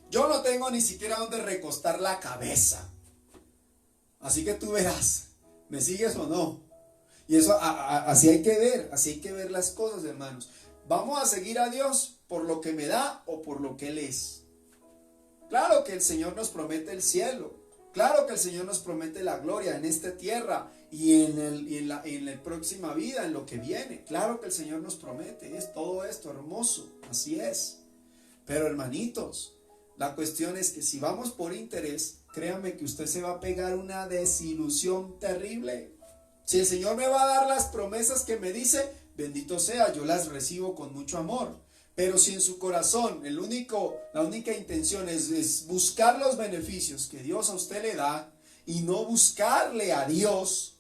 Yo no tengo ni siquiera donde recostar la cabeza. Así que tú verás, ¿me sigues o no? Y eso así hay que ver las cosas, hermanos. Vamos a seguir a Dios por lo que me da o por lo que Él es. Claro que el Señor nos promete el cielo. Claro que el Señor nos promete la gloria en esta tierra y en la próxima vida, en lo que viene. Claro que el Señor nos promete, es todo esto hermoso, así es. Pero hermanitos, la cuestión es que si vamos por interés, créanme que usted se va a pegar una desilusión terrible. Si el Señor me va a dar las promesas que me dice, bendito sea, yo las recibo con mucho amor. Pero si en su corazón la única intención es buscar los beneficios que Dios a usted le da y no buscarle a Dios,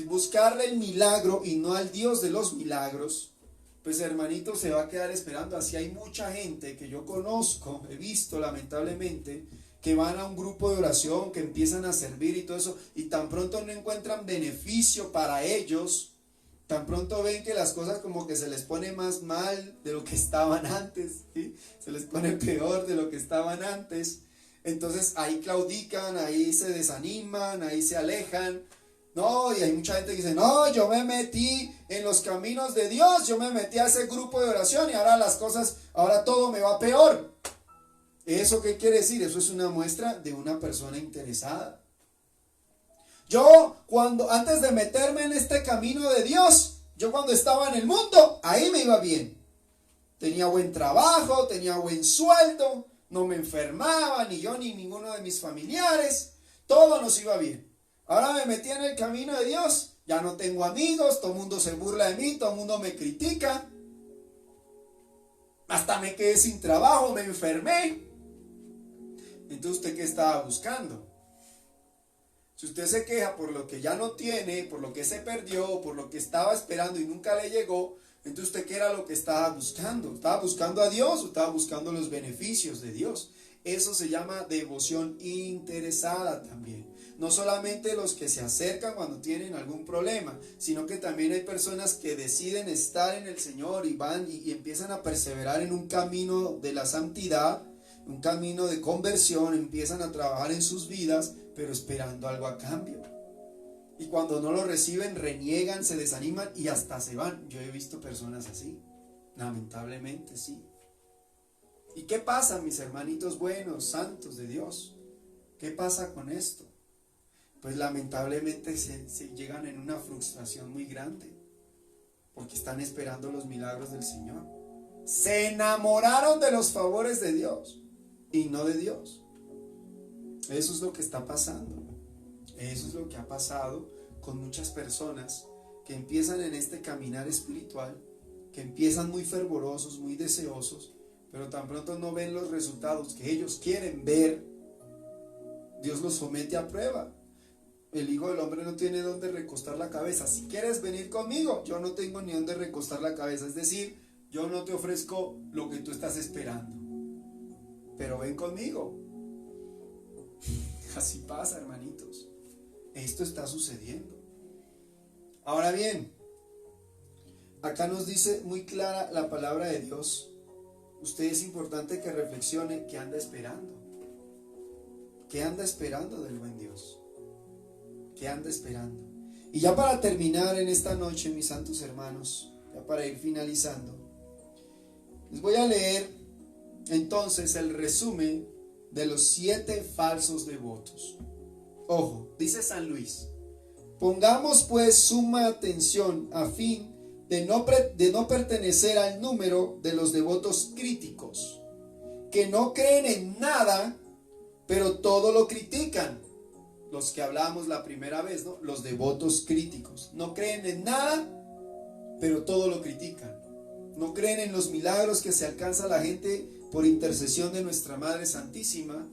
buscarle el milagro y no al Dios de los milagros, pues hermanito se va a quedar esperando. Así hay mucha gente que yo conozco, he visto lamentablemente, que van a un grupo de oración, que empiezan a servir y todo eso, y tan pronto no encuentran beneficio para ellos, tan pronto ven que las cosas como que se les pone más mal de lo que estaban antes, ¿sí? Se les pone peor de lo que estaban antes. Entonces ahí claudican, ahí se desaniman, ahí se alejan. No, y hay mucha gente que dice, no, yo me metí en los caminos de Dios, yo me metí a ese grupo de oración y ahora todo me va peor. ¿Eso qué quiere decir? Eso es una muestra de una persona interesada. Yo antes de meterme en este camino de Dios, yo cuando estaba en el mundo, ahí me iba bien. Tenía buen trabajo, tenía buen sueldo, no me enfermaba, ni yo ni ninguno de mis familiares, todo nos iba bien. Ahora me metí en el camino de Dios, ya no tengo amigos, todo el mundo se burla de mí, todo el mundo me critica, hasta me quedé sin trabajo, me enfermé. Entonces, ¿usted qué estaba buscando? Si usted se queja por lo que ya no tiene, por lo que se perdió, por lo que estaba esperando y nunca le llegó, entonces ¿usted qué era lo que estaba buscando? ¿Estaba buscando a Dios o estaba buscando los beneficios de Dios? Eso se llama devoción interesada también. No solamente los que se acercan cuando tienen algún problema, sino que también hay personas que deciden estar en el Señor y van y empiezan a perseverar en un camino de la santidad, un camino de conversión, empiezan a trabajar en sus vidas, pero esperando algo a cambio. Y cuando no lo reciben, reniegan, se desaniman y hasta se van. Yo he visto personas así, lamentablemente sí. ¿Y qué pasa, mis hermanitos buenos, santos de Dios? ¿Qué pasa con esto? Pues lamentablemente se llegan en una frustración muy grande, porque están esperando los milagros del Señor. Se enamoraron de los favores de Dios y no de Dios. Eso es lo que está pasando. Eso es lo que ha pasado con muchas personas que empiezan en este caminar espiritual, que empiezan muy fervorosos, muy deseosos, pero tan pronto no ven los resultados que ellos quieren ver, Dios los somete a prueba. El Hijo del Hombre no tiene dónde recostar la cabeza. Si quieres venir conmigo, yo no tengo ni dónde recostar la cabeza. Es decir, yo no te ofrezco lo que tú estás esperando, pero ven conmigo. Así pasa, hermanitos. Esto está sucediendo. Ahora bien, acá nos dice muy clara la palabra de Dios. Usted es importante que reflexione qué anda esperando. ¿Qué anda esperando del buen Dios? ¿Qué anda esperando? Y ya para terminar en esta noche, mis santos hermanos, ya para ir finalizando, les voy a leer entonces el resumen de los 7 falsos devotos. Ojo, dice San Luis: pongamos pues suma atención a fin de no pertenecer al número de los devotos críticos, que no creen en nada, pero todo lo critican. Los que hablábamos la primera vez, ¿no? Los devotos críticos. No creen en nada, pero todo lo critican. No creen en los milagros que se alcanza la gente por intercesión de nuestra Madre Santísima,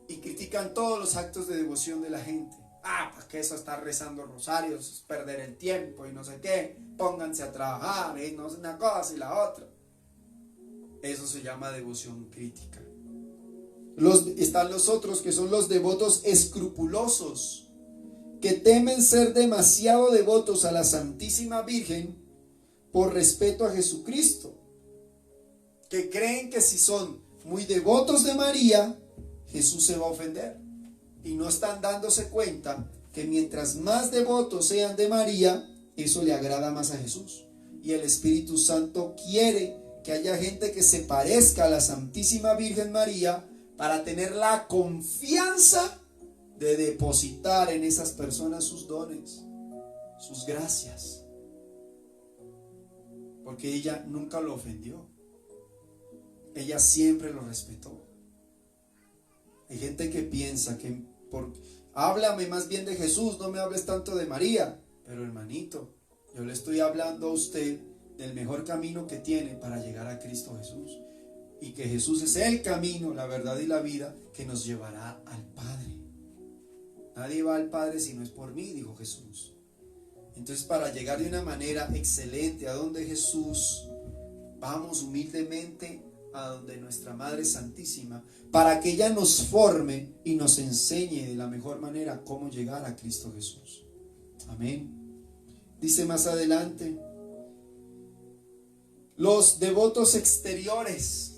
y critican todos los actos de devoción de la gente. ¿Para qué eso estar rezando rosarios? Es perder el tiempo y no sé qué. Pónganse a trabajar y no sé una cosa y la otra. Eso se llama devoción crítica. Están los otros, que son los devotos escrupulosos, que temen ser demasiado devotos a la Santísima Virgen por respeto a Jesucristo, que creen que si son muy devotos de María, Jesús se va a ofender, y no están dándose cuenta que mientras más devotos sean de María, eso le agrada más a Jesús, y el Espíritu Santo quiere que haya gente que se parezca a la Santísima Virgen María, para tener la confianza de depositar en esas personas sus dones, sus gracias, porque ella nunca lo ofendió, ella siempre lo respetó. Hay gente que piensa que háblame más bien de Jesús, no me hables tanto de María. Pero hermanito, yo le estoy hablando a usted del mejor camino que tiene para llegar a Cristo Jesús, y que Jesús es el camino, la verdad y la vida que nos llevará al Padre. Nadie va al Padre si no es por mí, dijo Jesús. Entonces, para llegar de una manera excelente a donde Jesús, vamos humildemente a donde nuestra Madre Santísima, para que ella nos forme y nos enseñe de la mejor manera cómo llegar a Cristo Jesús. Amén. Dice más adelante: los devotos exteriores,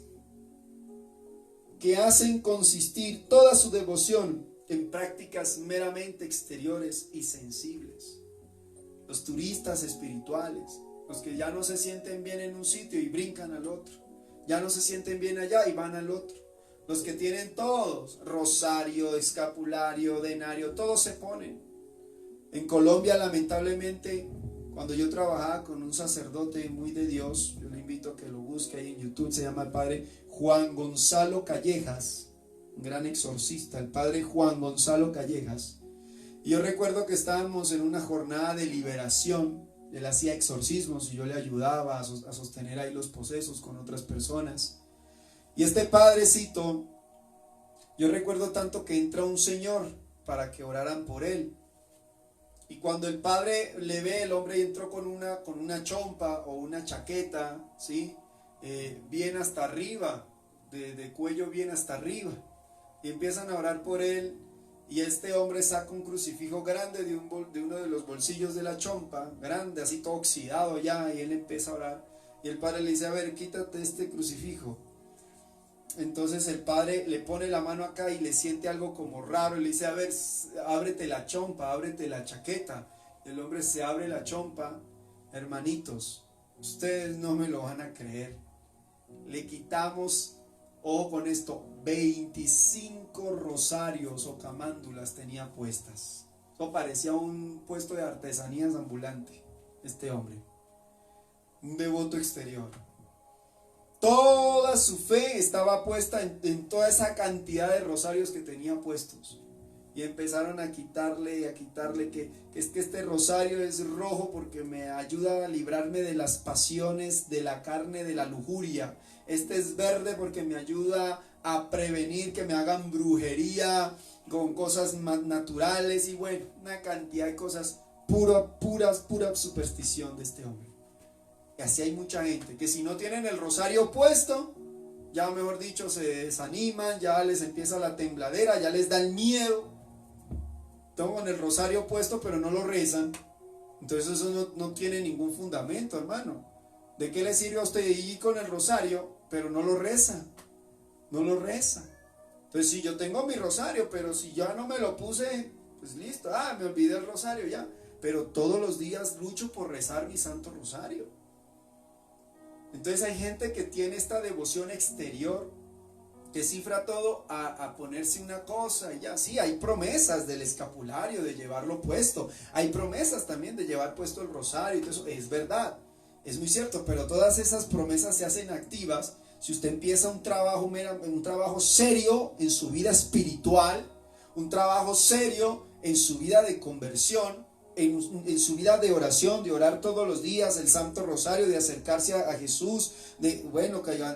que hacen consistir toda su devoción en prácticas meramente exteriores y sensibles. Los turistas espirituales, los que ya no se sienten bien en un sitio y brincan al otro, ya no se sienten bien allá y van al otro. Los que tienen todos, rosario, escapulario, denario, todos se ponen. En Colombia, lamentablemente, cuando yo trabajaba con un sacerdote muy de Dios, yo le invito a que lo busque ahí en YouTube, se llama el padre Juan Gonzalo Callejas, un gran exorcista, el padre Juan Gonzalo Callejas. Y yo recuerdo que estábamos en una jornada de liberación, él hacía exorcismos y yo le ayudaba a sostener ahí los procesos con otras personas. Y este padrecito, yo recuerdo tanto que entra un señor para que oraran por él. Y cuando el padre le ve, el hombre entró con una chompa o una chaqueta, ¿sí? Bien hasta arriba, de cuello bien hasta arriba. Y empiezan a orar por él. Y este hombre saca un crucifijo grande de uno de los bolsillos de la chompa, grande, así todo oxidado ya. Y él empieza a orar. Y el padre le dice: a ver, quítate este crucifijo. Entonces el padre le pone la mano acá y le siente algo como raro y le dice: a ver, ábrete la chompa, ábrete la chaqueta. El hombre se abre la chompa. Hermanitos, ustedes no me lo van a creer, le quitamos ojo con esto, 25 rosarios o camándulas tenía puestas. Eso parecía un puesto de artesanías ambulante, este hombre. Un devoto exterior. Toda su fe estaba puesta en toda esa cantidad de rosarios que tenía puestos. Y empezaron a quitarle, que es que este rosario es rojo porque me ayuda a librarme de las pasiones, de la carne, de la lujuria. Este es verde porque me ayuda a prevenir que me hagan brujería con cosas más naturales. Y bueno, una cantidad de cosas, pura superstición de este hombre. Y así hay mucha gente que si no tienen el rosario puesto, ya mejor dicho se desaniman, ya les empieza la tembladera, ya les da el miedo. Están con el rosario puesto pero no lo rezan. Entonces eso no tiene ningún fundamento, hermano. ¿De qué le sirve a usted ir con el rosario pero no lo reza? No lo reza. Entonces si yo tengo mi rosario, pero si ya no me lo puse, pues listo, me olvidé el rosario ya. Pero todos los días lucho por rezar mi santo rosario. Entonces hay gente que tiene esta devoción exterior, que cifra todo a ponerse una cosa y ya. Sí, hay promesas del escapulario, de llevarlo puesto. Hay promesas también de llevar puesto el rosario y todo eso. Es verdad, es muy cierto, pero todas esas promesas se hacen activas si usted empieza un trabajo serio en su vida espiritual, un trabajo serio en su vida de conversión, en su vida de oración, de orar todos los días el Santo Rosario, de acercarse a Jesús,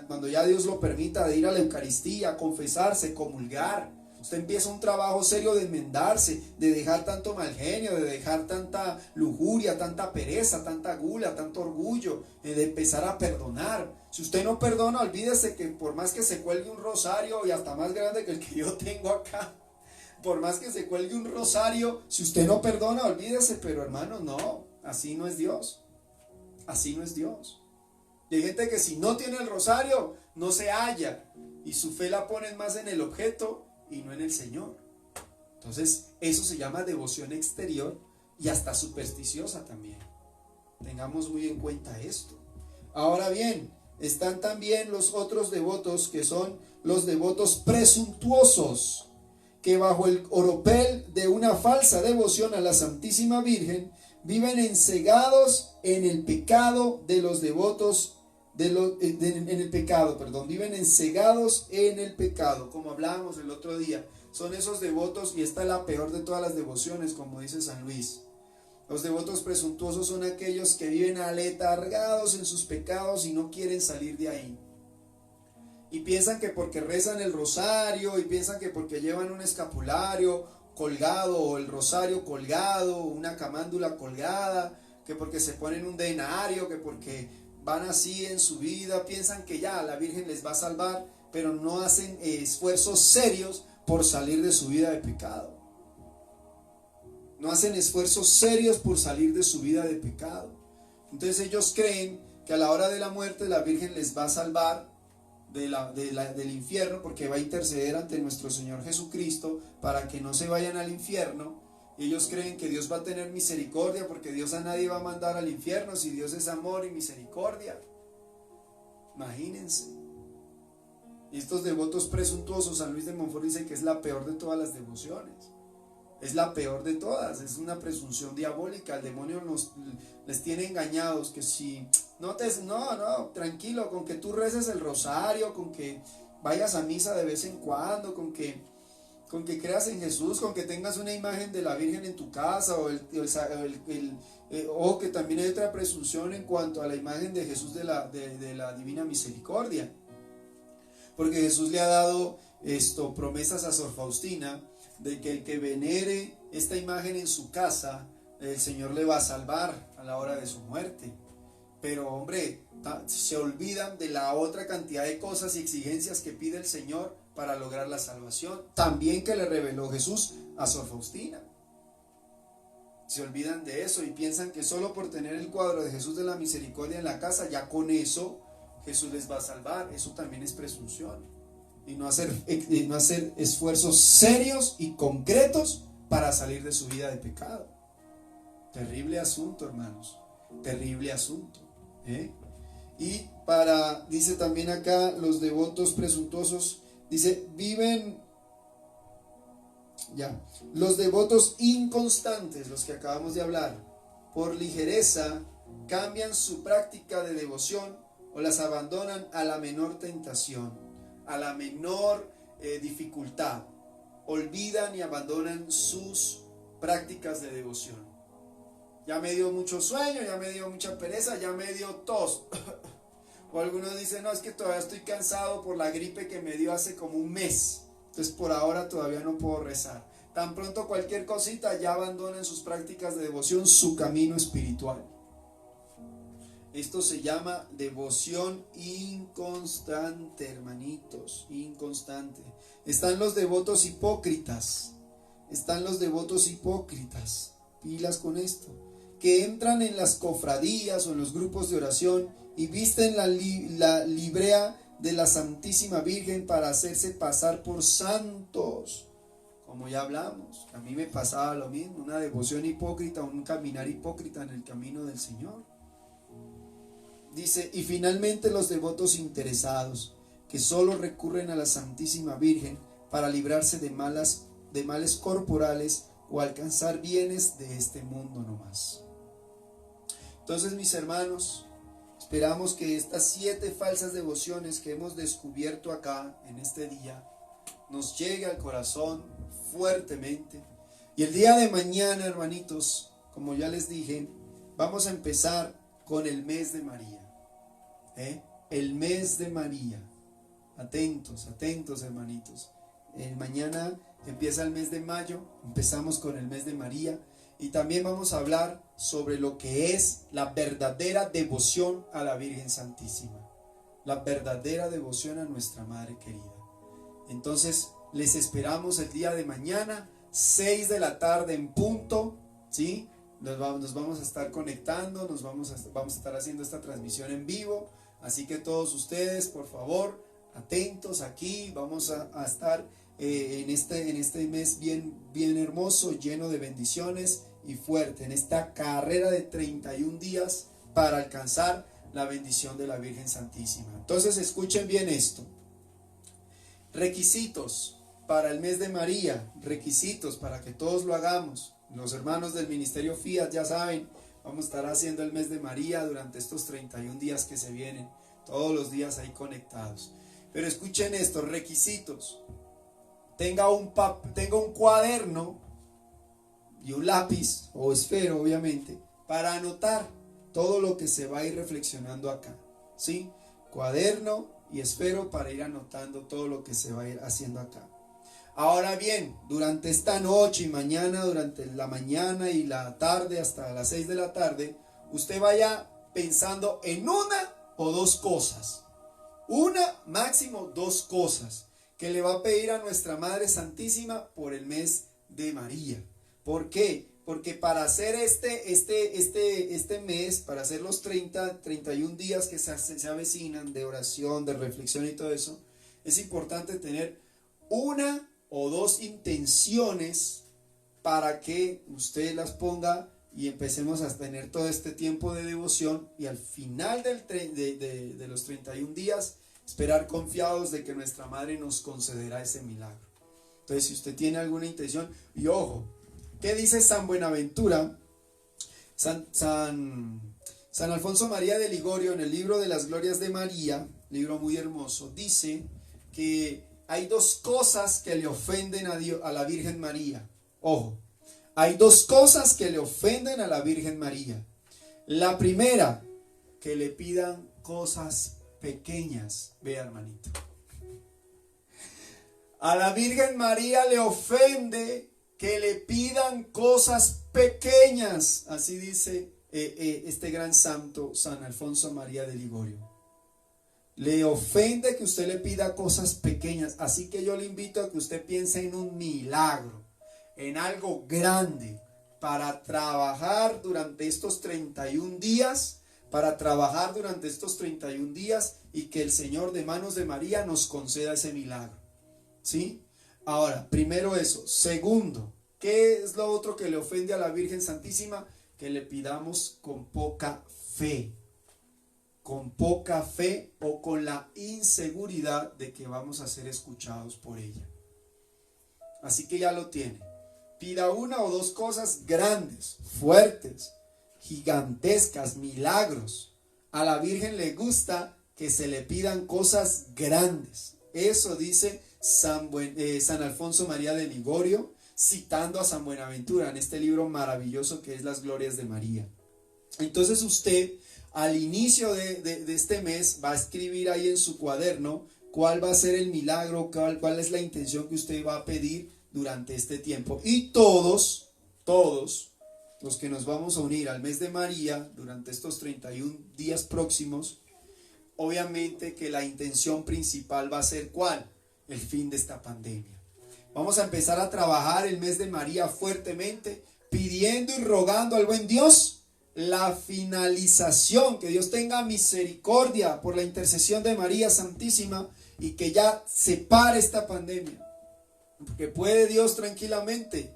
cuando ya Dios lo permita, de ir a la Eucaristía, confesarse, comulgar. Usted empieza un trabajo serio de enmendarse, de dejar tanto mal genio, de dejar tanta lujuria, tanta pereza, tanta gula, tanto orgullo, de empezar a perdonar. Si usted no perdona, olvídese que por más que se cuelgue un rosario, y hasta más grande que el que yo tengo acá, por más que se cuelgue un rosario, si usted no perdona, olvídese. Pero hermano, no, así no es Dios. Así no es Dios. Y hay gente que si no tiene el rosario, no se halla. Y su fe la ponen más en el objeto y no en el Señor. Entonces, eso se llama devoción exterior y hasta supersticiosa también. Tengamos muy en cuenta esto. Ahora bien, están también los otros devotos, que son los devotos presuntuosos, que bajo el oropel de una falsa devoción a la Santísima Virgen viven encegados en el pecado de los devotos, viven encegados en el pecado, como hablábamos el otro día. Son esos devotos, y esta es la peor de todas las devociones, como dice San Luis. Los devotos presuntuosos son aquellos que viven aletargados en sus pecados y no quieren salir de ahí. Y piensan que porque rezan el rosario, y piensan que porque llevan un escapulario colgado, o el rosario colgado, una camándula colgada, que porque se ponen un denario, que porque van así en su vida, piensan que ya la Virgen les va a salvar, pero no hacen esfuerzos serios por salir de su vida de pecado. No hacen esfuerzos serios por salir de su vida de pecado. Entonces ellos creen que a la hora de la muerte la Virgen les va a salvar del infierno, porque va a interceder ante nuestro Señor Jesucristo para que no se vayan al infierno. Ellos creen que Dios va a tener misericordia, porque Dios a nadie va a mandar al infierno si Dios es amor y misericordia. Imagínense. Y estos devotos presuntuosos, San Luis de Montfort dice que es la peor de todas las devociones. Es la peor de todas, es una presunción diabólica. El demonio les tiene engañados, que si no, tranquilo, con que tú reces el rosario, con que vayas a misa de vez en cuando, con que creas en Jesús, con que tengas una imagen de la Virgen en tu casa, o que también hay otra presunción en cuanto a la imagen de Jesús de la Divina Misericordia, porque Jesús le ha dado promesas a Sor Faustina, de que el que venere esta imagen en su casa, el Señor le va a salvar a la hora de su muerte. Pero hombre, se olvidan de la otra cantidad de cosas y exigencias que pide el Señor para lograr la salvación, también que le reveló Jesús a Sor Faustina. Se olvidan de eso y piensan que solo por tener el cuadro de Jesús de la Misericordia en la casa, ya con eso Jesús les va a salvar. Eso también es presunción. Y no hacer esfuerzos serios y concretos para salir de su vida de pecado. Terrible asunto, hermanos. Terrible asunto. Y dice también acá, los devotos presuntuosos, dice, los devotos inconstantes, los que acabamos de hablar, por ligereza, cambian su práctica de devoción o las abandonan a la menor tentación, a la menor dificultad. Olvidan y abandonan sus prácticas de devoción. Ya me dio mucho sueño, ya me dio mucha pereza, ya me dio tos. O algunos dicen, no, es que todavía estoy cansado por la gripe que me dio hace como un mes. Entonces por ahora todavía no puedo rezar. Tan pronto cualquier cosita ya abandonan sus prácticas de devoción, su camino espiritual. Esto se llama devoción inconstante, hermanitos, inconstante. Están los devotos hipócritas. Pilas con esto. Que entran en las cofradías o en los grupos de oración y visten la librea de la Santísima Virgen para hacerse pasar por santos. Como ya hablamos, a mí me pasaba lo mismo, una devoción hipócrita, un caminar hipócrita en el camino del Señor. Dice, y finalmente los devotos interesados, que solo recurren a la Santísima Virgen para librarse de males corporales o alcanzar bienes de este mundo nomás. Entonces, mis hermanos, esperamos que estas 7 falsas devociones que hemos descubierto acá en este día nos llegue al corazón fuertemente. Y el día de mañana, hermanitos, como ya les dije, vamos a empezar con el mes de María. El mes de María. Atentos, hermanitos. Mañana empieza el mes de mayo, empezamos con el mes de María. Y también vamos a hablar sobre lo que es la verdadera devoción a la Virgen Santísima. La verdadera devoción a nuestra Madre querida. Entonces, les esperamos el día de mañana, 6 de la tarde en punto, ¿sí? Nos vamos a estar conectando, vamos a estar haciendo esta transmisión en vivo. Así que todos ustedes, por favor, atentos aquí. Vamos a estar en este mes bien hermoso, lleno de bendiciones y fuerte, en esta carrera de 31 días para alcanzar la bendición de la Virgen Santísima. Entonces, escuchen bien esto. Requisitos para el mes de María, requisitos para que todos lo hagamos. Los hermanos del Ministerio Fiat ya saben, vamos a estar haciendo el mes de María durante estos 31 días que se vienen, todos los días ahí conectados. Pero escuchen esto, requisitos. Tenga un cuaderno y un lápiz o esfero, obviamente, para anotar todo lo que se va a ir reflexionando acá, ¿sí? Cuaderno y esfero para ir anotando todo lo que se va a ir haciendo acá. Ahora bien, durante esta noche y mañana, durante la mañana y la tarde hasta las 6 de la tarde, usted vaya pensando en una o dos cosas. Una, máximo 2 cosas que le va a pedir a nuestra Madre Santísima por el mes de María. ¿Por qué? Porque para hacer este mes, para hacer los 31 días que se avecinan de oración, de reflexión y todo eso, es importante tener una o 2 intenciones para que usted las ponga y empecemos a tener todo este tiempo de devoción y al final de los 31 días esperar confiados de que nuestra Madre nos concederá ese milagro. Entonces, si usted tiene alguna intención, y ojo, ¿qué dice San Buenaventura? San Alfonso María de Ligorio, en el libro de las Glorias de María, libro muy hermoso, dice que hay 2 cosas que le ofenden a la Virgen María. Ojo, hay 2 cosas que le ofenden a la Virgen María. La primera, que le pidan cosas pequeñas. Vea, hermanito. A la Virgen María le ofende que le pidan cosas pequeñas. Así dice este gran santo, San Alfonso María de Ligorio. Le ofende que usted le pida cosas pequeñas. Así que yo le invito a que usted piense en un milagro, en algo grande, para trabajar durante estos 31 días, y que el Señor de manos de María nos conceda ese milagro. ¿Sí? Ahora, primero eso. Segundo, ¿qué es lo otro que le ofende a la Virgen Santísima? Que le pidamos con poca fe. con poca fe o con la inseguridad de que vamos a ser escuchados por ella. Así que ya lo tiene. Pida una o dos cosas grandes, fuertes, gigantescas, milagros. A la Virgen le gusta que se le pidan cosas grandes. Eso dice San Alfonso María de Ligorio, citando a San Buenaventura en este libro maravilloso que es Las Glorias de María. Entonces usted al inicio de este mes va a escribir ahí en su cuaderno cuál va a ser el milagro, cuál es la intención que usted va a pedir durante este tiempo. Y todos los que nos vamos a unir al mes de María durante estos 31 días próximos, obviamente que la intención principal va a ser ¿cuál? El fin de esta pandemia. Vamos a empezar a trabajar el mes de María fuertemente, pidiendo y rogando al buen Dios la finalización, que Dios tenga misericordia por la intercesión de María Santísima y que ya se pare esta pandemia. Porque puede Dios tranquilamente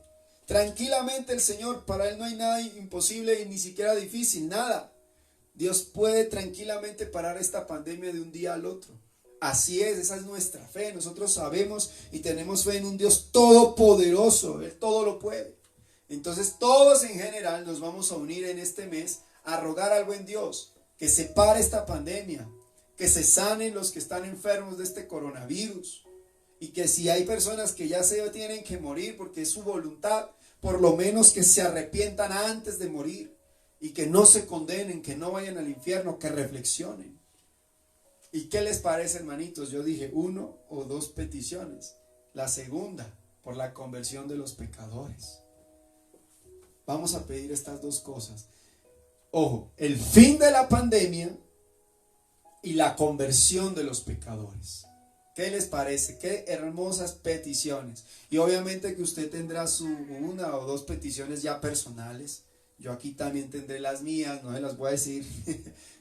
el Señor, para Él no hay nada imposible y ni siquiera difícil, nada. Dios puede tranquilamente parar esta pandemia de un día al otro. Así es, esa es nuestra fe. Nosotros sabemos y tenemos fe en un Dios todopoderoso, Él todo lo puede. Entonces todos en general nos vamos a unir en este mes a rogar al buen Dios que se pare esta pandemia, que se sanen los que están enfermos de este coronavirus y que si hay personas que ya se tienen que morir porque es su voluntad, por lo menos que se arrepientan antes de morir y que no se condenen, que no vayan al infierno, que reflexionen. ¿Y qué les parece, hermanitos? Yo dije 1 o 2 peticiones. La segunda, por la conversión de los pecadores. Vamos a pedir estas 2 cosas. Ojo, el fin de la pandemia y la conversión de los pecadores. ¿Qué les parece? Qué hermosas peticiones. Y obviamente que usted tendrá su 1 o 2 peticiones ya personales. Yo aquí también tendré las mías, no se las voy a decir.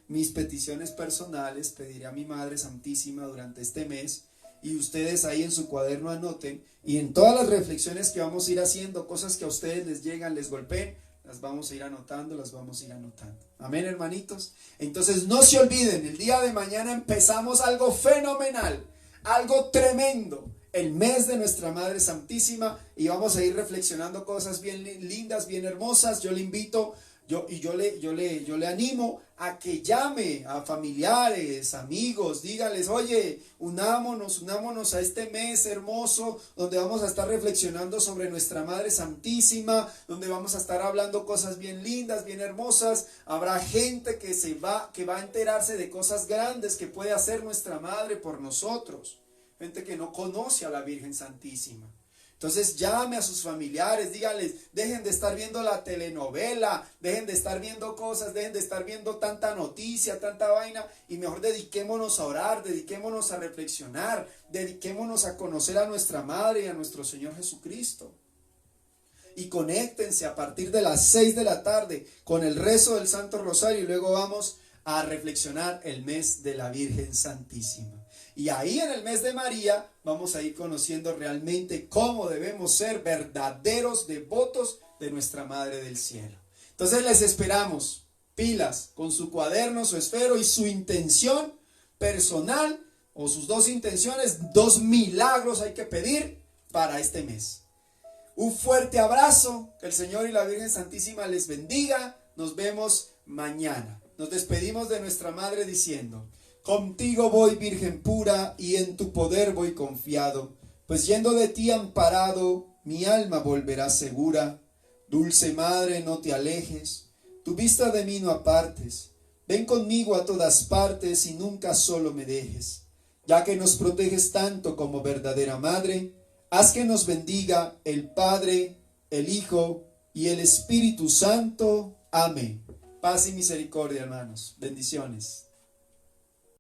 Mis peticiones personales pediré a mi Madre Santísima durante este mes. Y ustedes ahí en su cuaderno anoten, y en todas las reflexiones que vamos a ir haciendo, cosas que a ustedes les llegan, les golpeen, las vamos a ir anotando, Amén, hermanitos. Entonces no se olviden, el día de mañana empezamos algo fenomenal, algo tremendo, el mes de nuestra Madre Santísima, y vamos a ir reflexionando cosas bien lindas, bien hermosas. Yo le invito, yo le animo a que llame a familiares, amigos, díganles, oye, unámonos a este mes hermoso, donde vamos a estar reflexionando sobre nuestra Madre Santísima, donde vamos a estar hablando cosas bien lindas, bien hermosas. Habrá gente que va a enterarse de cosas grandes que puede hacer nuestra Madre por nosotros, gente que no conoce a la Virgen Santísima. Entonces llame a sus familiares, díganles, dejen de estar viendo la telenovela, dejen de estar viendo cosas, dejen de estar viendo tanta noticia, tanta vaina, y mejor dediquémonos a orar, dediquémonos a reflexionar, dediquémonos a conocer a nuestra Madre y a nuestro Señor Jesucristo. Y conéctense a partir de las 6 de la tarde con el rezo del Santo Rosario y luego vamos a reflexionar el mes de la Virgen Santísima. Y ahí en el mes de María vamos a ir conociendo realmente cómo debemos ser verdaderos devotos de nuestra Madre del Cielo. Entonces les esperamos, pilas, con su cuaderno, su esfero y su intención personal, o sus 2 intenciones, 2 milagros hay que pedir para este mes. Un fuerte abrazo, que el Señor y la Virgen Santísima les bendiga. Nos vemos mañana. Nos despedimos de nuestra Madre diciendo: contigo voy, Virgen pura, y en tu poder voy confiado, pues yendo de ti amparado, mi alma volverá segura. Dulce Madre, no te alejes, tu vista de mí no apartes, ven conmigo a todas partes y nunca solo me dejes. Ya que nos proteges tanto como verdadera Madre, haz que nos bendiga el Padre, el Hijo y el Espíritu Santo. Amén. Paz y misericordia, hermanos. Bendiciones.